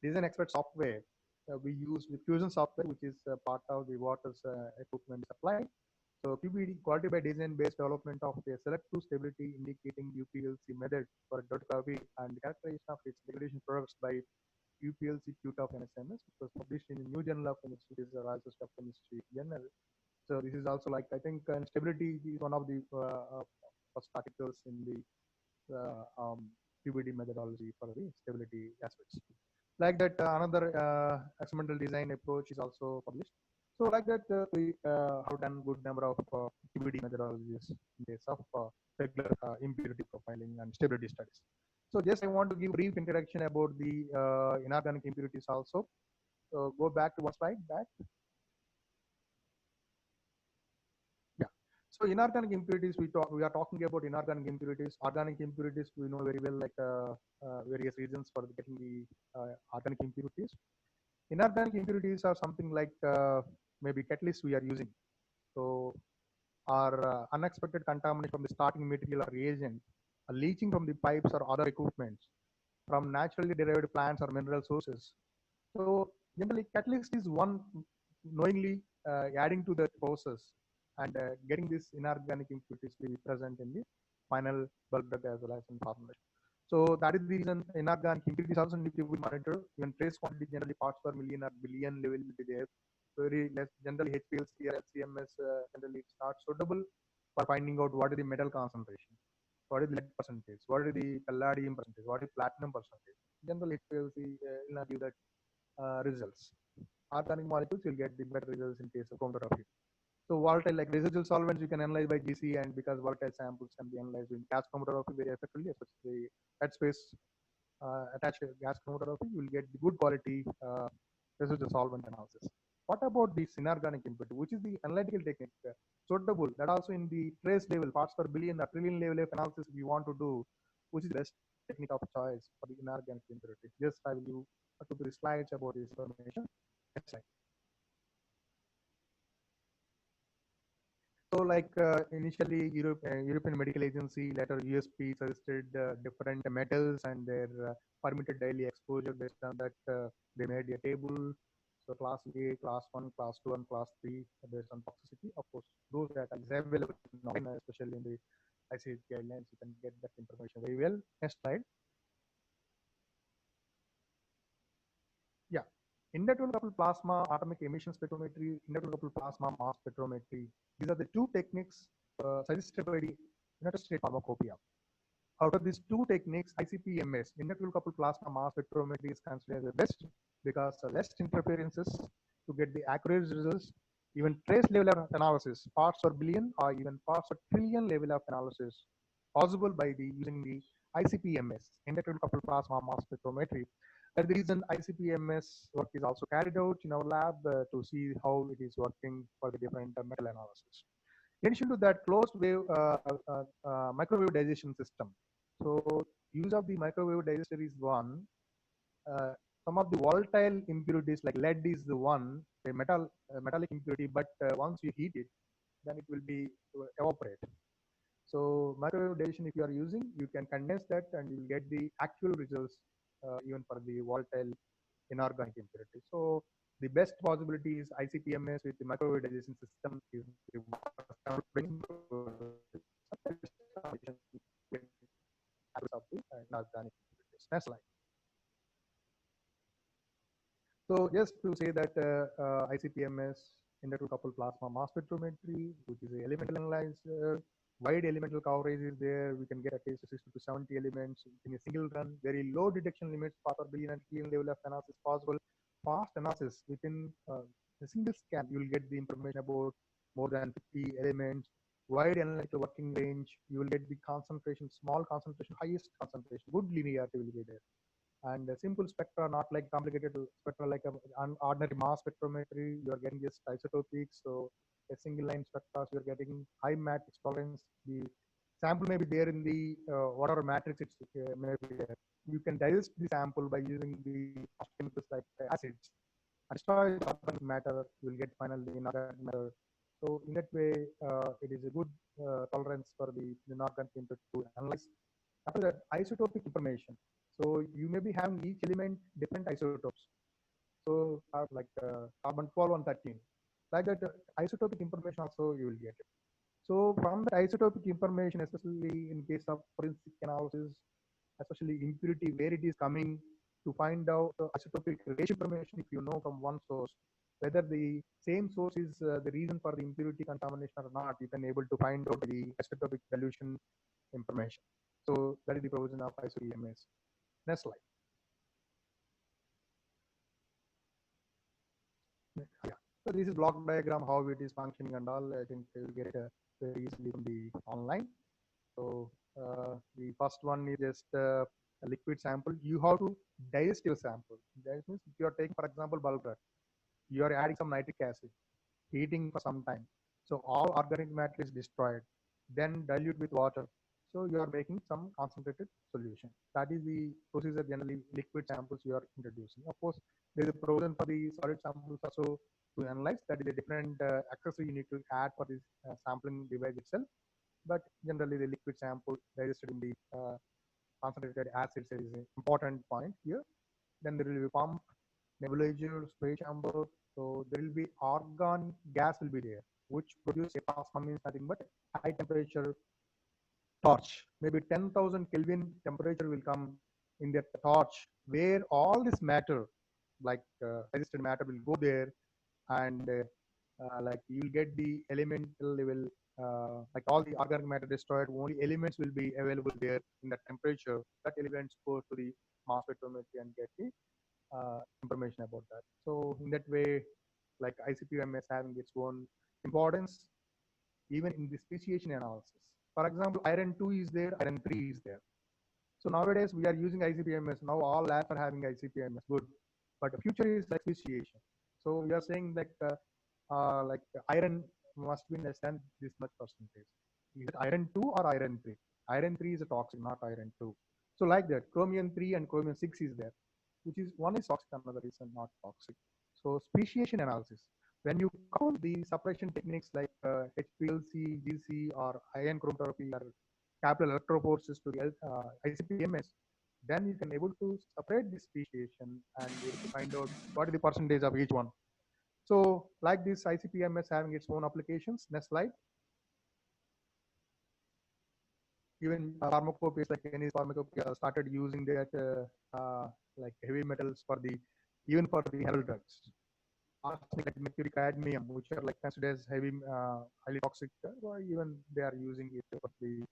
design expert software, we use the Fusion software, which is part of the water's equipment supply. So QBD, quality by design based development of a selective stability indicating UPLC method for dolutegravir and characterization of its degradation products by UPLC Q of NSMS, which was published in the New Journal of Chemistry, which is the Royal Society of Chemistry journal. So this is also like I think stability is one of the first articles in the QBD methodology for the stability aspects. Like that, another experimental design approach is also published. So like that, we have done good number of QBD methodologies in case of regular impurity profiling and stability studies. So just I want to give brief introduction about the inorganic impurities also. So go back to one slide back. Yeah. So inorganic impurities, we are talking about inorganic impurities. Organic impurities, we know very well, like various reasons for getting the organic impurities. Inorganic impurities are something like maybe catalysts we are using. So our unexpected contamination from the starting material or reagent, leaching from the pipes or other equipments, from naturally derived plants or mineral sources. So generally, catalyst is one knowingly adding to the process and getting this inorganic impurities to be present in the final bulk drug as well as in formulation. So that is the reason inorganic impurities also need to be monitored. Even trace quantity generally parts per million or billion level will be there. Very less generally HPLC or LCMS generally it's not suitable for finding out what is the metal concentration, what is the lead percentage, what is the palladium percentage, what is platinum percentage. Generally HPLC will not give that results. Organic molecules, you'll get the better results in case of chromatography. So volatile, like residual solvents, you can analyze by GC, and because volatile samples can be analyzed in gas chromatography very effectively, especially headspace attached gas chromatography, you will get the good quality residual solvent analysis. What about the inorganic impurity, which is the analytical technique suitable that also in the trace level, parts per billion or trillion level of analysis we want to do, which is the best technique of choice for the inorganic impurity? Just I will give 2 3 slides about this information. Next slide. So, like initially, European Medical Agency, later USP suggested different metals and their permitted daily exposure. Based on that, they made a table. So, class A, class 1, class 2, and class 3 based on toxicity. Of course, those data is available online, especially in the ICH guidelines. You can get that information very well. Next slide. Yeah. Interval coupled plasma atomic emission spectrometry, interval coupled plasma mass spectrometry. These are the two techniques suggested by the United States Pharmacopoeia. Out of these two techniques, ICP-MS, interval coupled plasma mass spectrometry, is considered the best because less interferences to get the accurate results. Even trace level of analysis, parts per billion or even parts per trillion level of analysis possible by using the ICP-MS, interval coupled plasma mass spectrometry. That's the reason ICP-MS work is also carried out in our lab to see how it is working for the different metal analysis. In addition to that, closed wave microwave digestion system. So use of the microwave digester is one. Uh, some of the volatile impurities like lead is the one, a metallic impurity, but once you heat it, then it will be evaporate. So microwave digestion, if you are using, you can condense that and you will get the actual results even for the volatile inorganic impurity. So the best possibility is ICP-MS with the microwave digestion system is the of the inorganic impurities. Next slide. So just to say that ICP-MS, interval coupled plasma mass spectrometry, which is a elemental analyzer, wide elemental coverage is there. We can get at least 60 to 70 elements in a single run. Very low detection limits, part per billion and trillion level of analysis possible. Fast analysis within a single scan, you will get the information about more than 50 elements. Wide analytical working range, you will get the concentration, small concentration, highest concentration, good linearity will be there. And simple spectra, not like complicated spectra like an ordinary mass spectrometry. You are getting just isotopics. So a single line spectra, you're getting high matrix tolerance. The sample may be there in the whatever matrix it's may be there. You can digest the sample by using the chemicals like acids and destroy the organic matter. You will get finally inorganic matter. So in that way, it is a good tolerance for the inorganic input to analyze. After that, isotopic information. So you may be having each element different isotopes. So like carbon 12 and 13. Like that, isotopic information also you will get it. So from the isotopic information, especially in case of forensic analysis, especially impurity, where it is coming, to find out isotopic ratio information, if you know from one source, whether the same source is the reason for the impurity contamination or not, you can able to find out the isotopic dilution information. So that is the provision of ICP-MS. Next slide. Yeah. So this is block diagram, how it is functioning and all. I think you will get it very easily from the online. So the first one is just a liquid sample. You have to digest your sample. That means if you are taking, for example, bulk, you are adding some nitric acid, heating for some time. So all organic matter is destroyed. Then dilute with water. So you are making some concentrated solution. That is the procedure generally liquid samples you are introducing. Of course, there is a provision for the solid samples also to analyze. That is a different accessory you need to add for this sampling device itself. But generally the liquid sample digested in the concentrated acids is an important point here. Then there will be pump, nebulizer, spray chamber. So there will be argon gas will be there, which produce a plasma, means nothing but high temperature torch. Maybe 10,000 Kelvin temperature will come in that torch, where all this matter, like resisted matter, will go there, and like you will get the elemental level, like all the organic matter destroyed, only elements will be available there in that temperature. That elements go to the mass spectrometry and get the information about that. So in that way, like ICP-MS having its own importance even in the speciation analysis. For example, iron 2 is there, iron 3 is there. So nowadays we are using ICP-MS. Now all labs are having ICP-MS. Good, but the future is like speciation. So we are saying like iron must be less than this much percentage. Is it iron 2 or iron 3? Iron 3 is a toxic, not iron 2. So like that, chromium 3 and chromium 6 is there, which is one is toxic, another is not toxic. So speciation analysis. When you couple the separation techniques like HPLC, GC, or ion chromatography or capital electrophoresis to the ICP-MS, then you can able to separate the speciation and able to find out what is the percentage of each one. So like this ICP-MS having its own applications. Next slide. Even pharmacopoeias like any pharmacopoeia started using that like heavy metals for the even for the herbal drugs. Arsenic, like mercury, cadmium, which are like considered as heavy, highly toxic, or even they are using it for the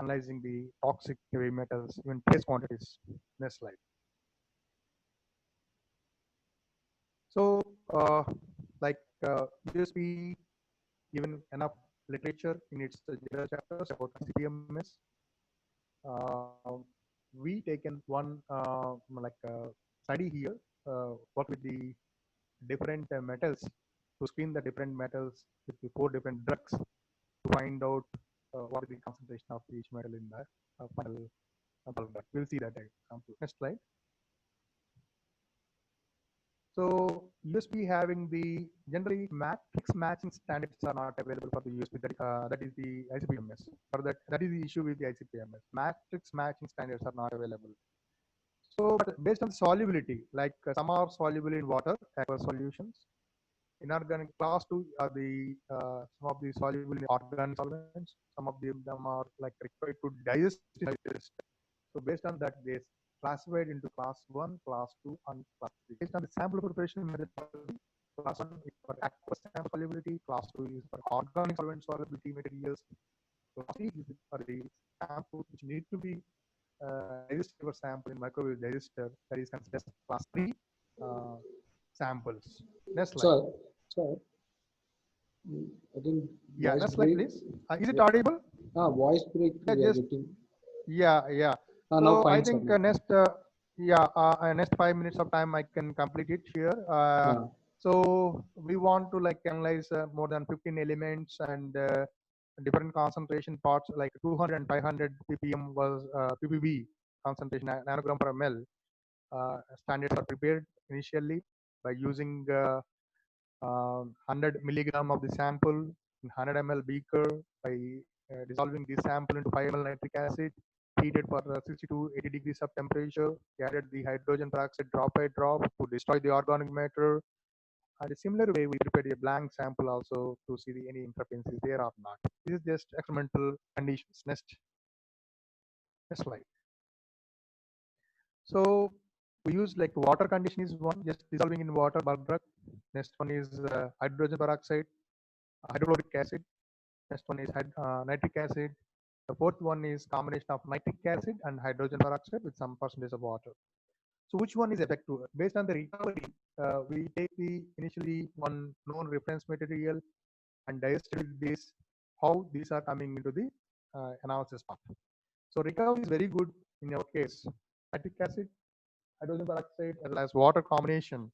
analyzing the toxic heavy metals, even trace quantities. Next slide. So, like USB, even enough literature in its general chapters about CPMS. We taken one like study here, work with the different metals to screen the different metals with the 4 different drugs to find out what is the concentration of each metal in the final drug. We'll see that example. Next slide. So USB having the generally matrix matching standards are not available for the USB. That is the ICP-MS. For that is the issue with the ICP-MS. Matrix matching standards are not available. So but based on solubility, like some are soluble in water, aqueous solutions. Inorganic class 2 are the some of the soluble in organic solvents. Some of them are like required to digest. So based on that, they classified into class 1, class 2, and class 3. Based on the sample preparation methodology, class 1 is for aqueous sample solubility, class 2 is for organic solvent solubility materials, class 3 is for the samples which need to be digestible sample in microwave digester, that is considered class 3 uh, samples. Next slide. Sir, I think Yeah, voice next slide, break. please. Is it audible? Voice break Yeah, we are just getting. yeah. Now So I fine, sir. think Now. next 5 minutes of time I can complete it here. Yeah. So we want to like analyze more than 15 elements and different concentration parts like 200 and 500 ppm was ppb concentration nanogram per ml. Standards are prepared initially by using 100 milligram of the sample in 100 ml beaker by dissolving the sample into 5 ml nitric acid, heated for 60 to 80 degrees of temperature, added the hydrogen peroxide drop by drop to destroy the organic matter. And a similar way, we prepared a blank sample also to see any interferences there or not. This is just experimental conditions. Next slide. So we use like water condition is one, just dissolving in water bulk drug. Next one is hydrogen peroxide, hydrochloric acid. Next one is nitric acid. The fourth one is combination of nitric acid and hydrogen peroxide with some percentage of water. So which one is effective? Based on the recovery, we take the initially one known reference material and digest this, how these are coming into the analysis part. So recovery is very good in our case. Nitric acid, hydrogen peroxide, as well as water combination.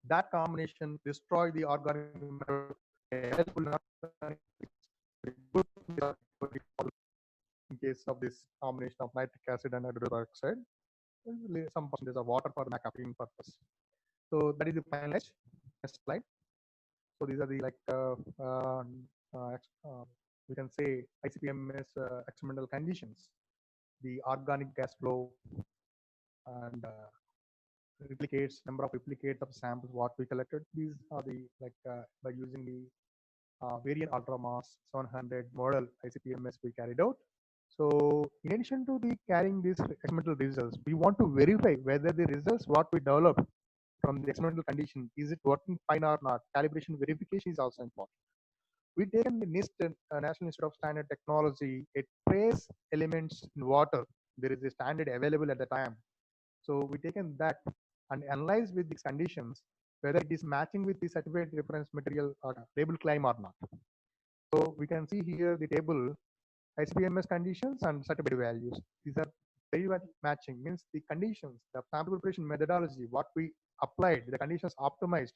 That combination destroy the organic matter in case of this combination of nitric acid and hydrogen peroxide. Some percentage of water for McAfee purpose. So that is the finalized. Next slide. So these are the like we can say ICP-MS experimental conditions. The organic gas flow and replicates, number of replicates of samples what we collected. These are the like by using the variant ultramass 700 model ICP-MS we carried out. So in addition to the carrying these experimental results, we want to verify whether the results what we develop from the experimental condition, is it working fine or not? Calibration verification is also important. We taken the NIST, National Institute of Standard Technology, it trace elements in water. There is a standard available at the time. So we taken that and analyze with these conditions whether it is matching with the certified reference material or label claim or not. So we can see here the table ICP-MS conditions and certified values. These are very much matching, means the conditions, the sample preparation methodology, what we applied, the conditions optimized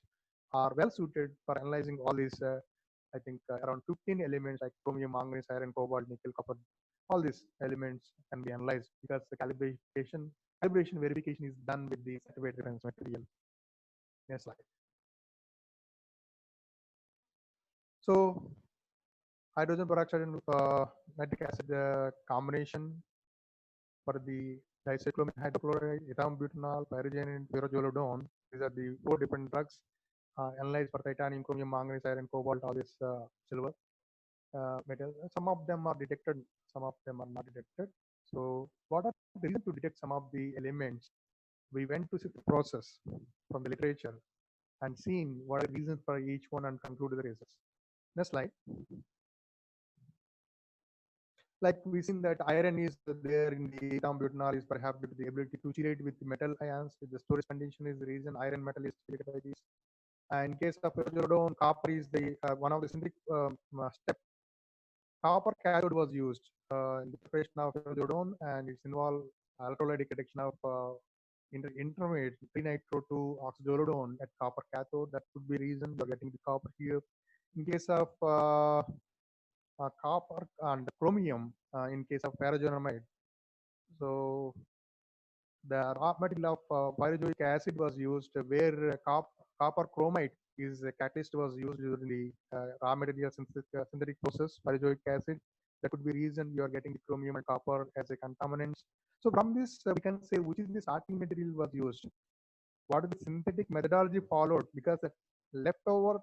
are well suited for analyzing all these, I think around 15 elements like chromium, manganese, iron, cobalt, nickel, copper. All these elements can be analyzed because the calibration verification is done with the certified reference material. Next slide. So hydrogen peroxide and nitric acid combination for the dicyclomine hydrochloride, ethambutanol, pyrogen, and pyrrolidone. These are the 4 different drugs analyzed for titanium, chromium, manganese, iron, cobalt, all this silver metal. Some of them are detected, some of them are not detected. So what are the reasons to detect some of the elements? We went to see the process from the literature and seen what are the reasons for each one and concluded the results. Next slide. Like we seen that iron is there in the ethambutanol is perhaps due to the ability to chelate with the metal ions. The storage condition is the reason iron metal is chelated by this. And in case of pyrrolidone, copper is the one of the synthetic step. Copper cathode was used in the preparation of pyrrolidone, and it's involved electrolytic reduction of intermediate 3-nitro-2 oxazolidone at copper cathode. That could be reason you're getting the copper here. In case of copper and chromium, in case of pyrogenamide. So the raw material of pyrozoic acid was used where copper chromite is a catalyst was used during the raw material synthetic process, pyrozoic acid. That could be reason you are getting the chromium and copper as a contaminants. So from this, we can say which is the starting material was used. What is the synthetic methodology followed? Because the leftover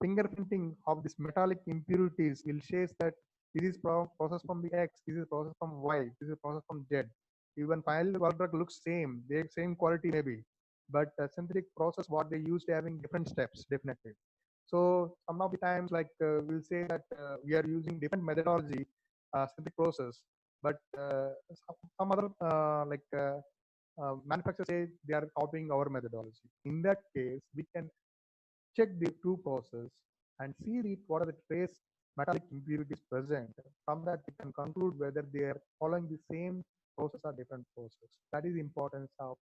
fingerprinting of this metallic impurities will show that this is process from the X, this is process from Y, this is process from Z. Even final drug looks same, they same quality maybe, but synthetic process what they used having different steps definitely. So some of the times like we'll say that we are using different methodology synthetic process, but some other manufacturers say they are copying our methodology. In that case, we can check the two process and see what are the trace metallic impurities present. From that, we can conclude whether they are following the same process or different process. That is the importance of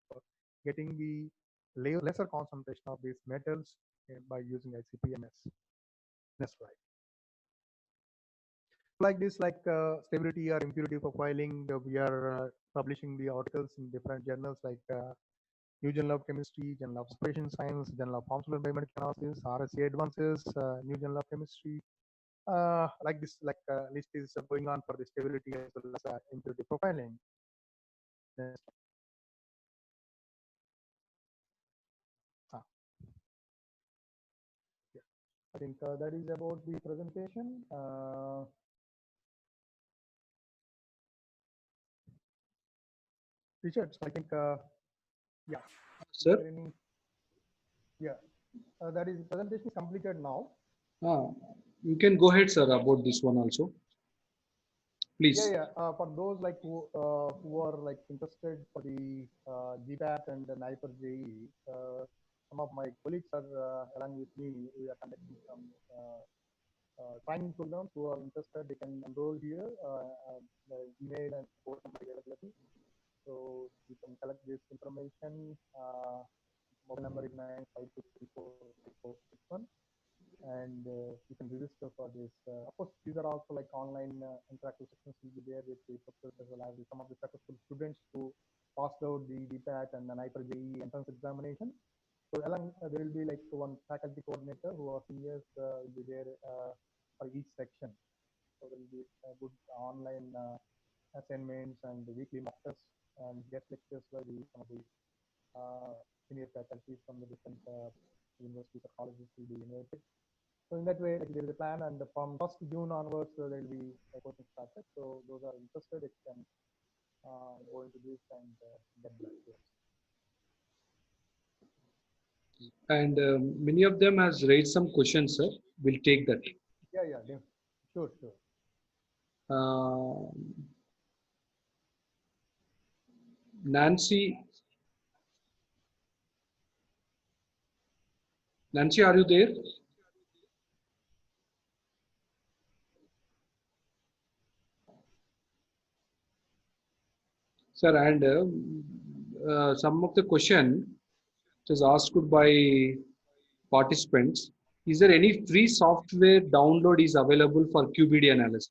getting the lesser concentration of these metals by using ICP-MS. Next slide. Like this, like stability or impurity profiling, we are publishing the articles in different journals like New Journal of Chemistry, Journal of Separation Science, Journal of Pharmaceutical and Biomedical Analysis, RSA Advances, New Journal of Chemistry. Like this, like list is going on for the stability as well as impurity profiling. Next. Yeah. I think that is about the presentation. Richard, I think, yeah. Sir? Yeah, that is presentation is completed now. You can go ahead, sir, about this one also. Please. Yeah. For those like who are like interested for the GPAT and the NIPER JEE, some of my colleagues are along with me. We are conducting some training programs. Who are interested, they can enroll here. The email and phone number availability. So you can collect this information. Mobile number is 95234461, and you can register for this. Of course, these are also like online interactive sessions will be there with the professors as well as some of the successful students who passed out the DPAT and the NIPER JEE entrance examination. So along there will be like one faculty coordinator who are seniors will be there for each section. So there will be good online assignments and weekly mock tests and guest lectures by some of the senior faculty from the different universities or colleges will be invited. So in that way, like, there is a plan, and from 1st June onwards, there will be a coaching started. So those are interested, they can go into this and get back to us. And many of them has raised some questions, sir. We'll take that. Yeah, sure. Nancy Nancy, are you there? Sir, and some of the question which is asked by participants, is there any free software download is available for QBD analysis?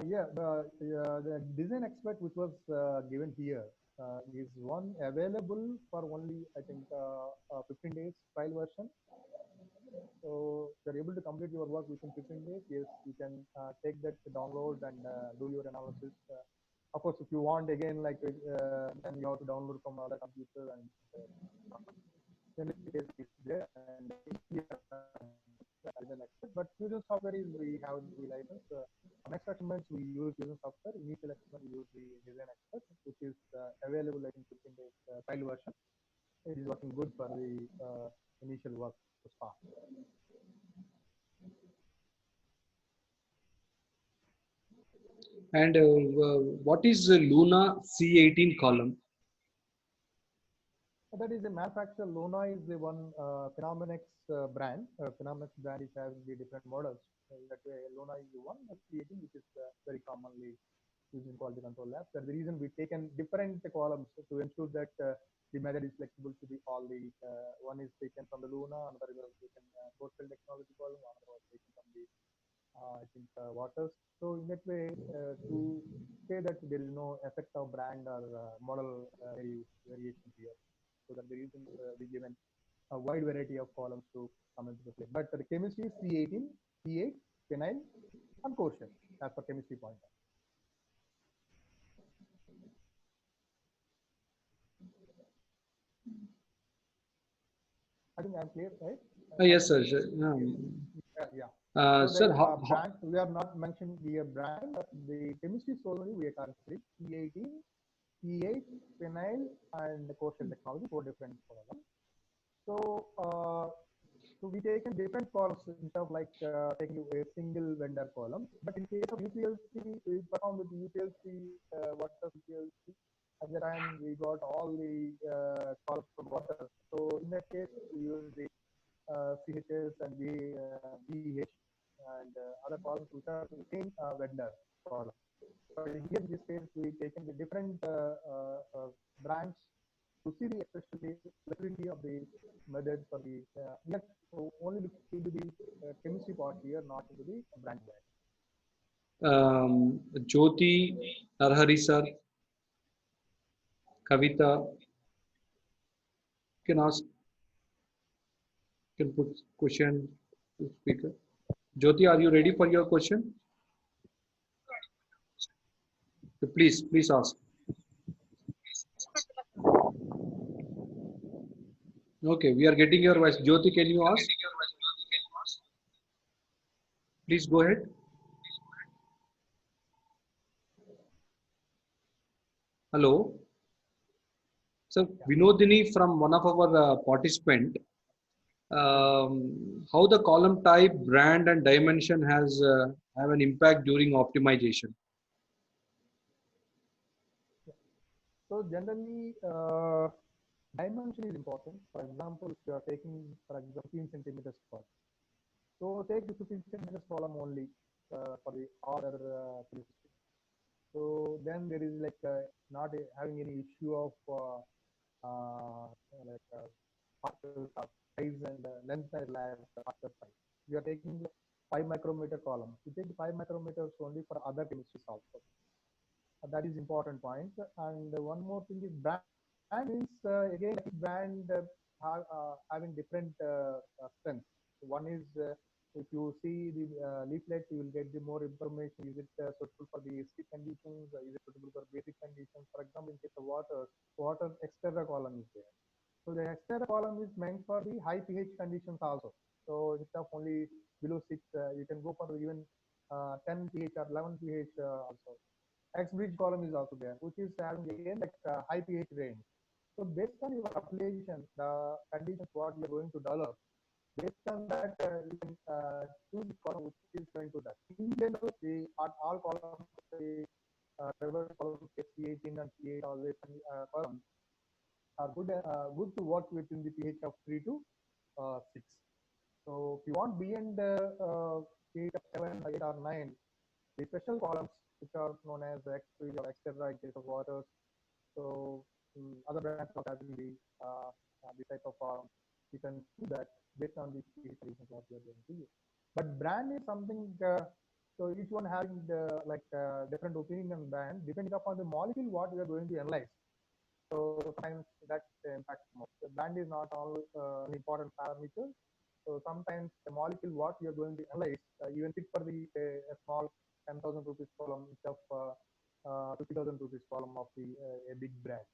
Yeah, the design expert which was given here is one available for only, I think, 15 days trial version. So if you're able to complete your work within 15 days, yes, you can take that download and do your analysis. Of course, if you want again, like then you have to download from other computer and then it is there. And design expert. But Fusion software is we have the license. Next experiments we use Fusion software. Initial experiment we use the design expert, which is available like in 15 days trial version. It is working good for the initial work to start. And what is the Luna C18 column? That is a manufacturer. Luna is the one Phenomenex brand. Phenomenex brand is having the different models. That way, Luna is the one, but C18, which is very commonly used in quality control labs. That's the reason we've taken different columns to ensure that the method is flexible to the all the. One is taken from the Luna, another was taken Coastal Technology column, another was taken from the I think Waters. So in that way, to say that there is no effect of brand or model variation here. So that the reason we given a wide variety of columns to come into the play. But the chemistry is C18, C8, phenyl, and quotient as per chemistry point. I think I'm clear, right? Yes, sir. Yeah. Sir, Brand, we are not mentioning the brand, but the chemistry solely we are considering C18, C8, phenyl, and quotient technology, four different columns. So, so we taken different columns instead of like taking a single vendor column. But in case of UPLC, we perform with UPLC, water UPLC. At the time, we got all the columns from water. So in that case, we use the CHS and BH and other columns which are the same vendor column. But here in this case, we taken the different brands to see the especially flexibility of the method for the so only looking into the chemistry part here, not into the brand side. Jyoti, Narhari sir, Kavita, can ask, can put question to speaker. Jyoti, are you ready for your question? Please ask. Okay, we are getting your voice. Jyoti, can you ask? Please go ahead. Hello. So Vinodini from one of our participant, how the column type, brand, and dimension has have an impact during optimization. So generally, dimension is important. For example, if you are taking, for example, 15 centimeters column, so take the 15 centimeters column only for the order chemistry. So then there is like not having any issue of like particle size and length and particle size. We are taking 5 micrometer column. We take 5 micrometers only for other chemistries also. That is important point. And one more thing is brand means again brand having different strengths. One is if you see the leaflet, you will get the more information. Is it suitable for the acidic conditions? Is it suitable for basic conditions? For example, in case of water exterior column is there. So the exterior column is meant for the high pH conditions also. So instead of only below 6, you can go for even 10 pH or 11 pH also. X-bridge column is also there, which is having again like high pH range. So based on your application, the conditions what you're going to develop, based on that you can choose the column which is going to that. In general, the all columns, the reverse column C18 and C8 always columns are good to work within the pH of 3 to 6. So if you want beyond pH of 7, 8 or 9, the special columns which are known as X3 or etc. in case of waters. So other brands are having the type of column. You can do that based on the pH conditions what you are going to use. But brand is something. So each one having different opinion on brand depending upon the molecule what we are going to analyze. So sometimes that impacts more. The brand is not all an important parameter. So sometimes the molecule what you are going to analyze, even pick for the a small 10,000 rupees column instead of 50,000 rupees column of the a big brand.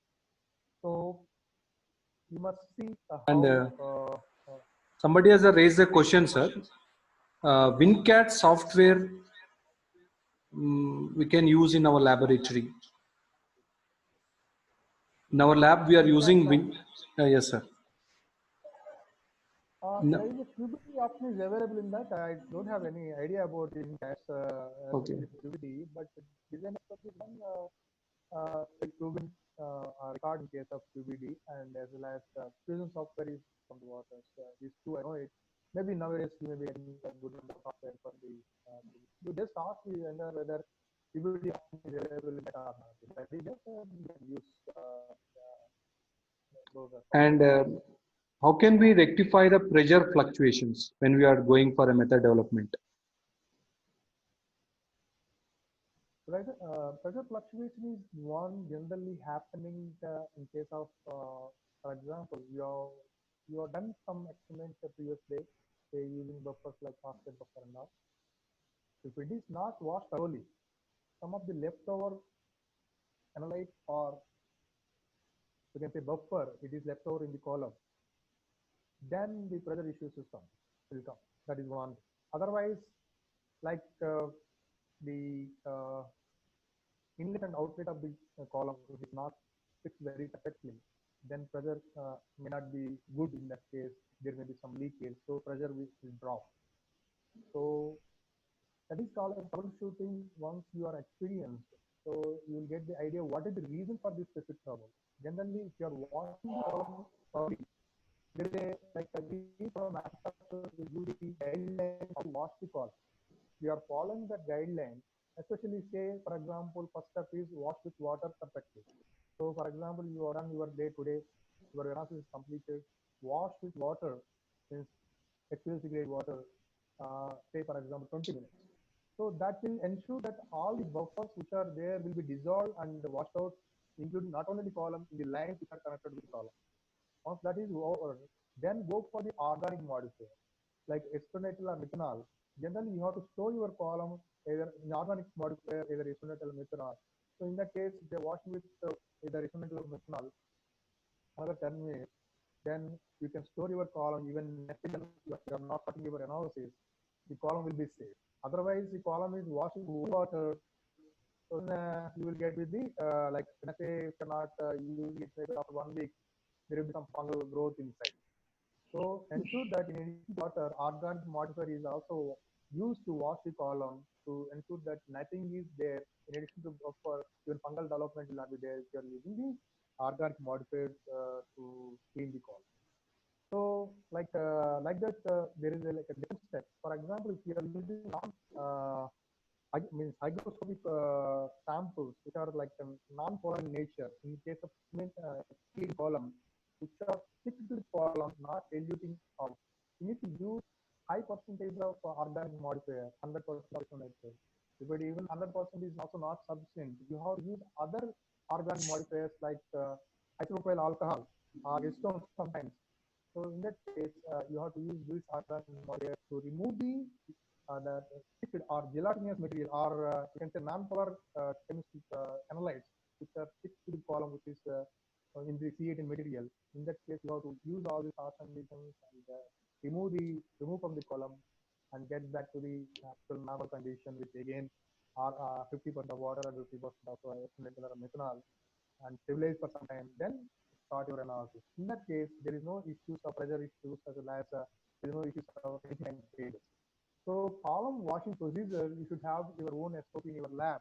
So you must see And how somebody has raised a question, sir. WinCat software we can use in our laboratory. In our lab, we are using Win. Yes, sir. there is a QBT option is available in that. I don't have any idea about the gas Okay. QBT, but design for this one like proven record in case of QBD and as well as fusion software is from the waters. These two I know it. Maybe nowadays you may be getting a good number of software for the. You just ask the vendor whether QBD option is available in that or not. If that is yes, you can use those. And how can we rectify the pressure fluctuations when we are going for a method development? Pressure fluctuation is one generally happening in case of, for example, you have done some experiments the previous day, say using buffers like phosphate buffer and all. If it is not washed thoroughly, some of the leftover analyte or you can say buffer, it is left over in the column, then the pressure issues will come. That is one. Otherwise, like the inlet and outlet of the column is not fixed very perfectly, then pressure may not be good in that case. There may be some leakage, so pressure will drop. So that is called as troubleshooting once you are experienced. So you will get the idea what is the reason for this specific trouble. Generally, if you are watching the problem thoroughly, there is a like a we from manufacturers will give the guideline to wash the column. We are following that guideline, especially say, for example, first step is wash with water perfectly. So, for example, you are done your day today, your analysis is completed, wash with water, means HPLC grade water, say, for example, 20 minutes. So, that will ensure that all the buffers which are there will be dissolved and washed out, including not only the column, in the lines which are connected with the column. Once that is over, then go for the organic modifier like acetonitrile or methanol. Generally, you have to store your column either in organic modifier, either acetonitrile or methanol. So in that case, if you're washing with either acetonitrile or methanol, another 10 minutes, then you can store your column even next day you are not starting your analysis, the column will be safe. Otherwise, the column is washing with water, so then, you will get with the like let's say if you're not using it maybe after 1 week, there will be some fungal growth inside. So ensure that in addition to water, organic modifier is also used to wash the column to ensure that nothing is there. In addition to buffer, even fungal development will not be there if you are using the organic modifiers to clean the column. So like that, there is like a different step. For example, if you are using means hygroscopic samples which are like non-polar in nature. In case of clean column, which are fixed to the column, not diluting out. You need to use high percentage of organic modifier, 100% of nitrogen. But even 100% is also not sufficient. You have to use other organic modifiers like isopropyl alcohol or acetone sometimes. So in that case, you have to use this organic modifier to remove the liquid or gelatinous material or you can say non-polar chemical analytes which are fixed to the column which is in the C18 material. In that case, you have to use all these harsh conditions and remove from the column and get back to the actual normal condition, which again are 50% of water and 50% of methanol, and stabilize for some time. Then start your analysis. In that case, there is no issues of pressure issues as well as there is no issues of any kind of failure. So column washing procedure, you should have your own SOP in your lab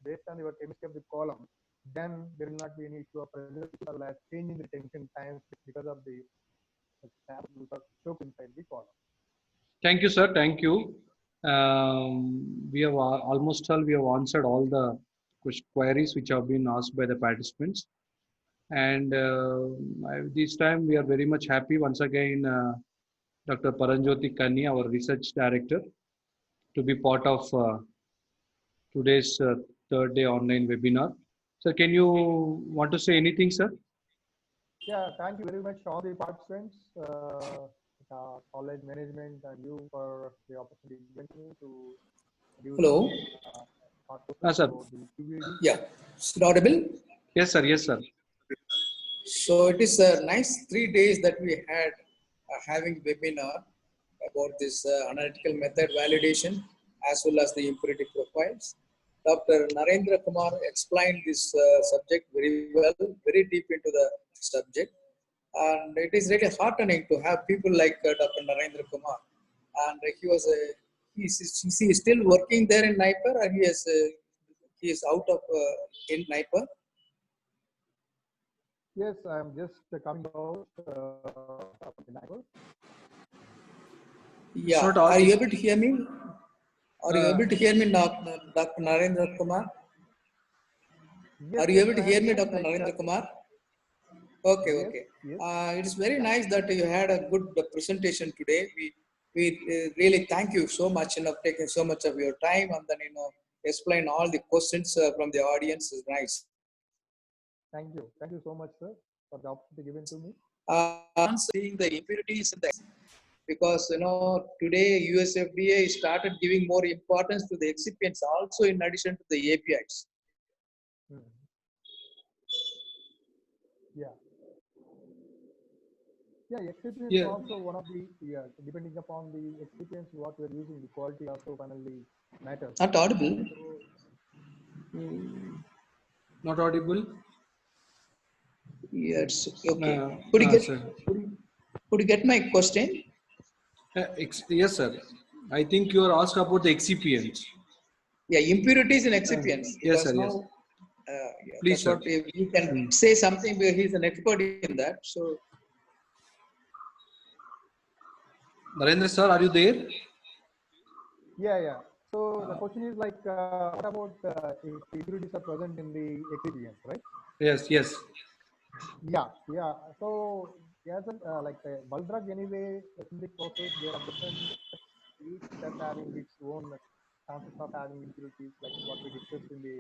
based on your chemistry of the column. then there will not be any issue of resolution as well as changing the retention times because of the samples are choked inside the column. Thank you, sir. Thank you. We have almost all we have answered all the queries which have been asked by the participants. And this time we are very much happy once again, Dr. Paranjyoti Kanni, our research director, to be part of today's third day online webinar. So can you want to say anything, sir? Yeah, thank you very much all the participants, college management and you for the opportunity given to me to give Hello. Sir. Yeah, is it audible? Yes, sir. Yes, sir. So it is a nice 3 days that we had having webinar about this analytical method validation as well as the impurity profiles. Dr. Narendra Kumar explained this subject very well, very deep into the subject. And it is really heartening to have people like Dr. Narendra Kumar. And he is still working there in NIPER, or he is out of in NIPER? Yes, I'm just coming out of the network. Yeah, are you able to hear me? Are you able to hear me, Dr. Narendra Kumar? Yes, Are you able to I hear am me, just Dr. like Narendra Kumar? Okay, Yes, okay. yes. It is very nice that you had a good presentation today. We really thank you so much for taking so much of your time and then explain all the questions from the audience is nice. Thank you. Thank you so much, sir, for the opportunity given to me. Seeing the impurities in the because today USFDA started giving more importance to the excipients also in addition to the APIs. Yeah. Yeah, excipients Yeah. also one of the depending upon the excipients what we are using, the quality also finally matters. Not audible. Not audible. Yes. Okay. Could you get my question? Yes, sir. I think you are asked about the excipients. Yeah, impurities and excipients. Yes, sir. Yes. Yeah, Please, that's sir. what you can say something where he's an expert in that. So, Narendra sir, are you there? Yeah. So the question is like, what about if impurities are present in the excipient, right? Yes. Yes. Yeah. So as like a bulk drug anyway, in the process there are different each step having its own chances of having impurities, like what we discussed in the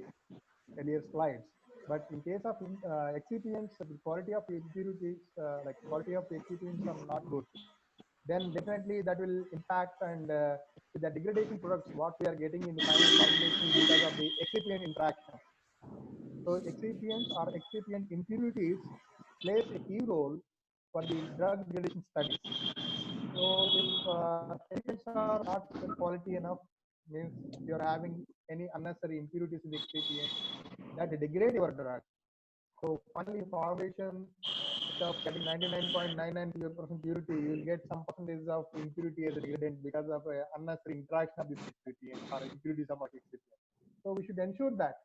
earlier slides. But in case of excipients, the quality of impurities, like quality of excipients are not good, then definitely that will impact and with the degradation products what we are getting in the final formulation because of the excipient interaction. So excipients or excipient impurities plays a key role for the drug degradation studies. So if excipients are not quality enough, means you're having any unnecessary impurities in the excipient that degrade your drug. So finally, formulation instead of getting 99.99% purity, you will get some percentage of impurity as a degradant because of unnecessary interaction of this excipient or impurities of excipient. So we should ensure that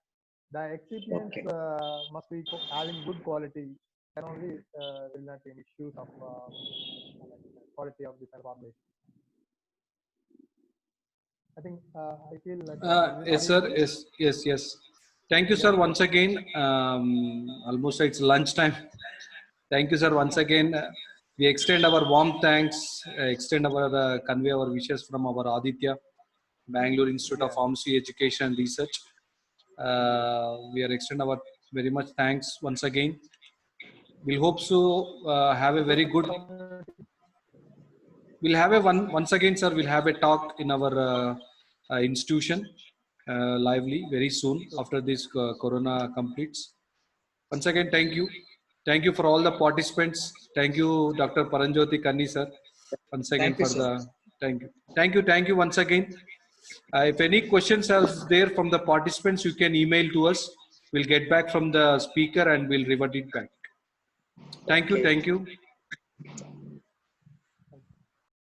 the excipients must be having good quality. Then only will not be any issues of quality of the formulation. I think I feel like yes, sir. Yes. Thank you, sir. Once again, almost it's lunchtime. Thank you, sir. Once again, we extend our warm thanks, convey our wishes from our Aditya, Bangalore Institute of Pharmacy Education and Research. We are extend our very much thanks once again. We'll hope to have a very good. We'll have once again, sir. We'll have a talk in our institution lively very soon after this corona completes. Once again, thank you. Thank you for all the participants. Thank you, Dr. Paranjyoti Kanni, sir. Once again thank you, sir. Thank you once again. If any questions are there from the participants, you can email to us. We'll get back from the speaker and we'll revert it back. Thank you.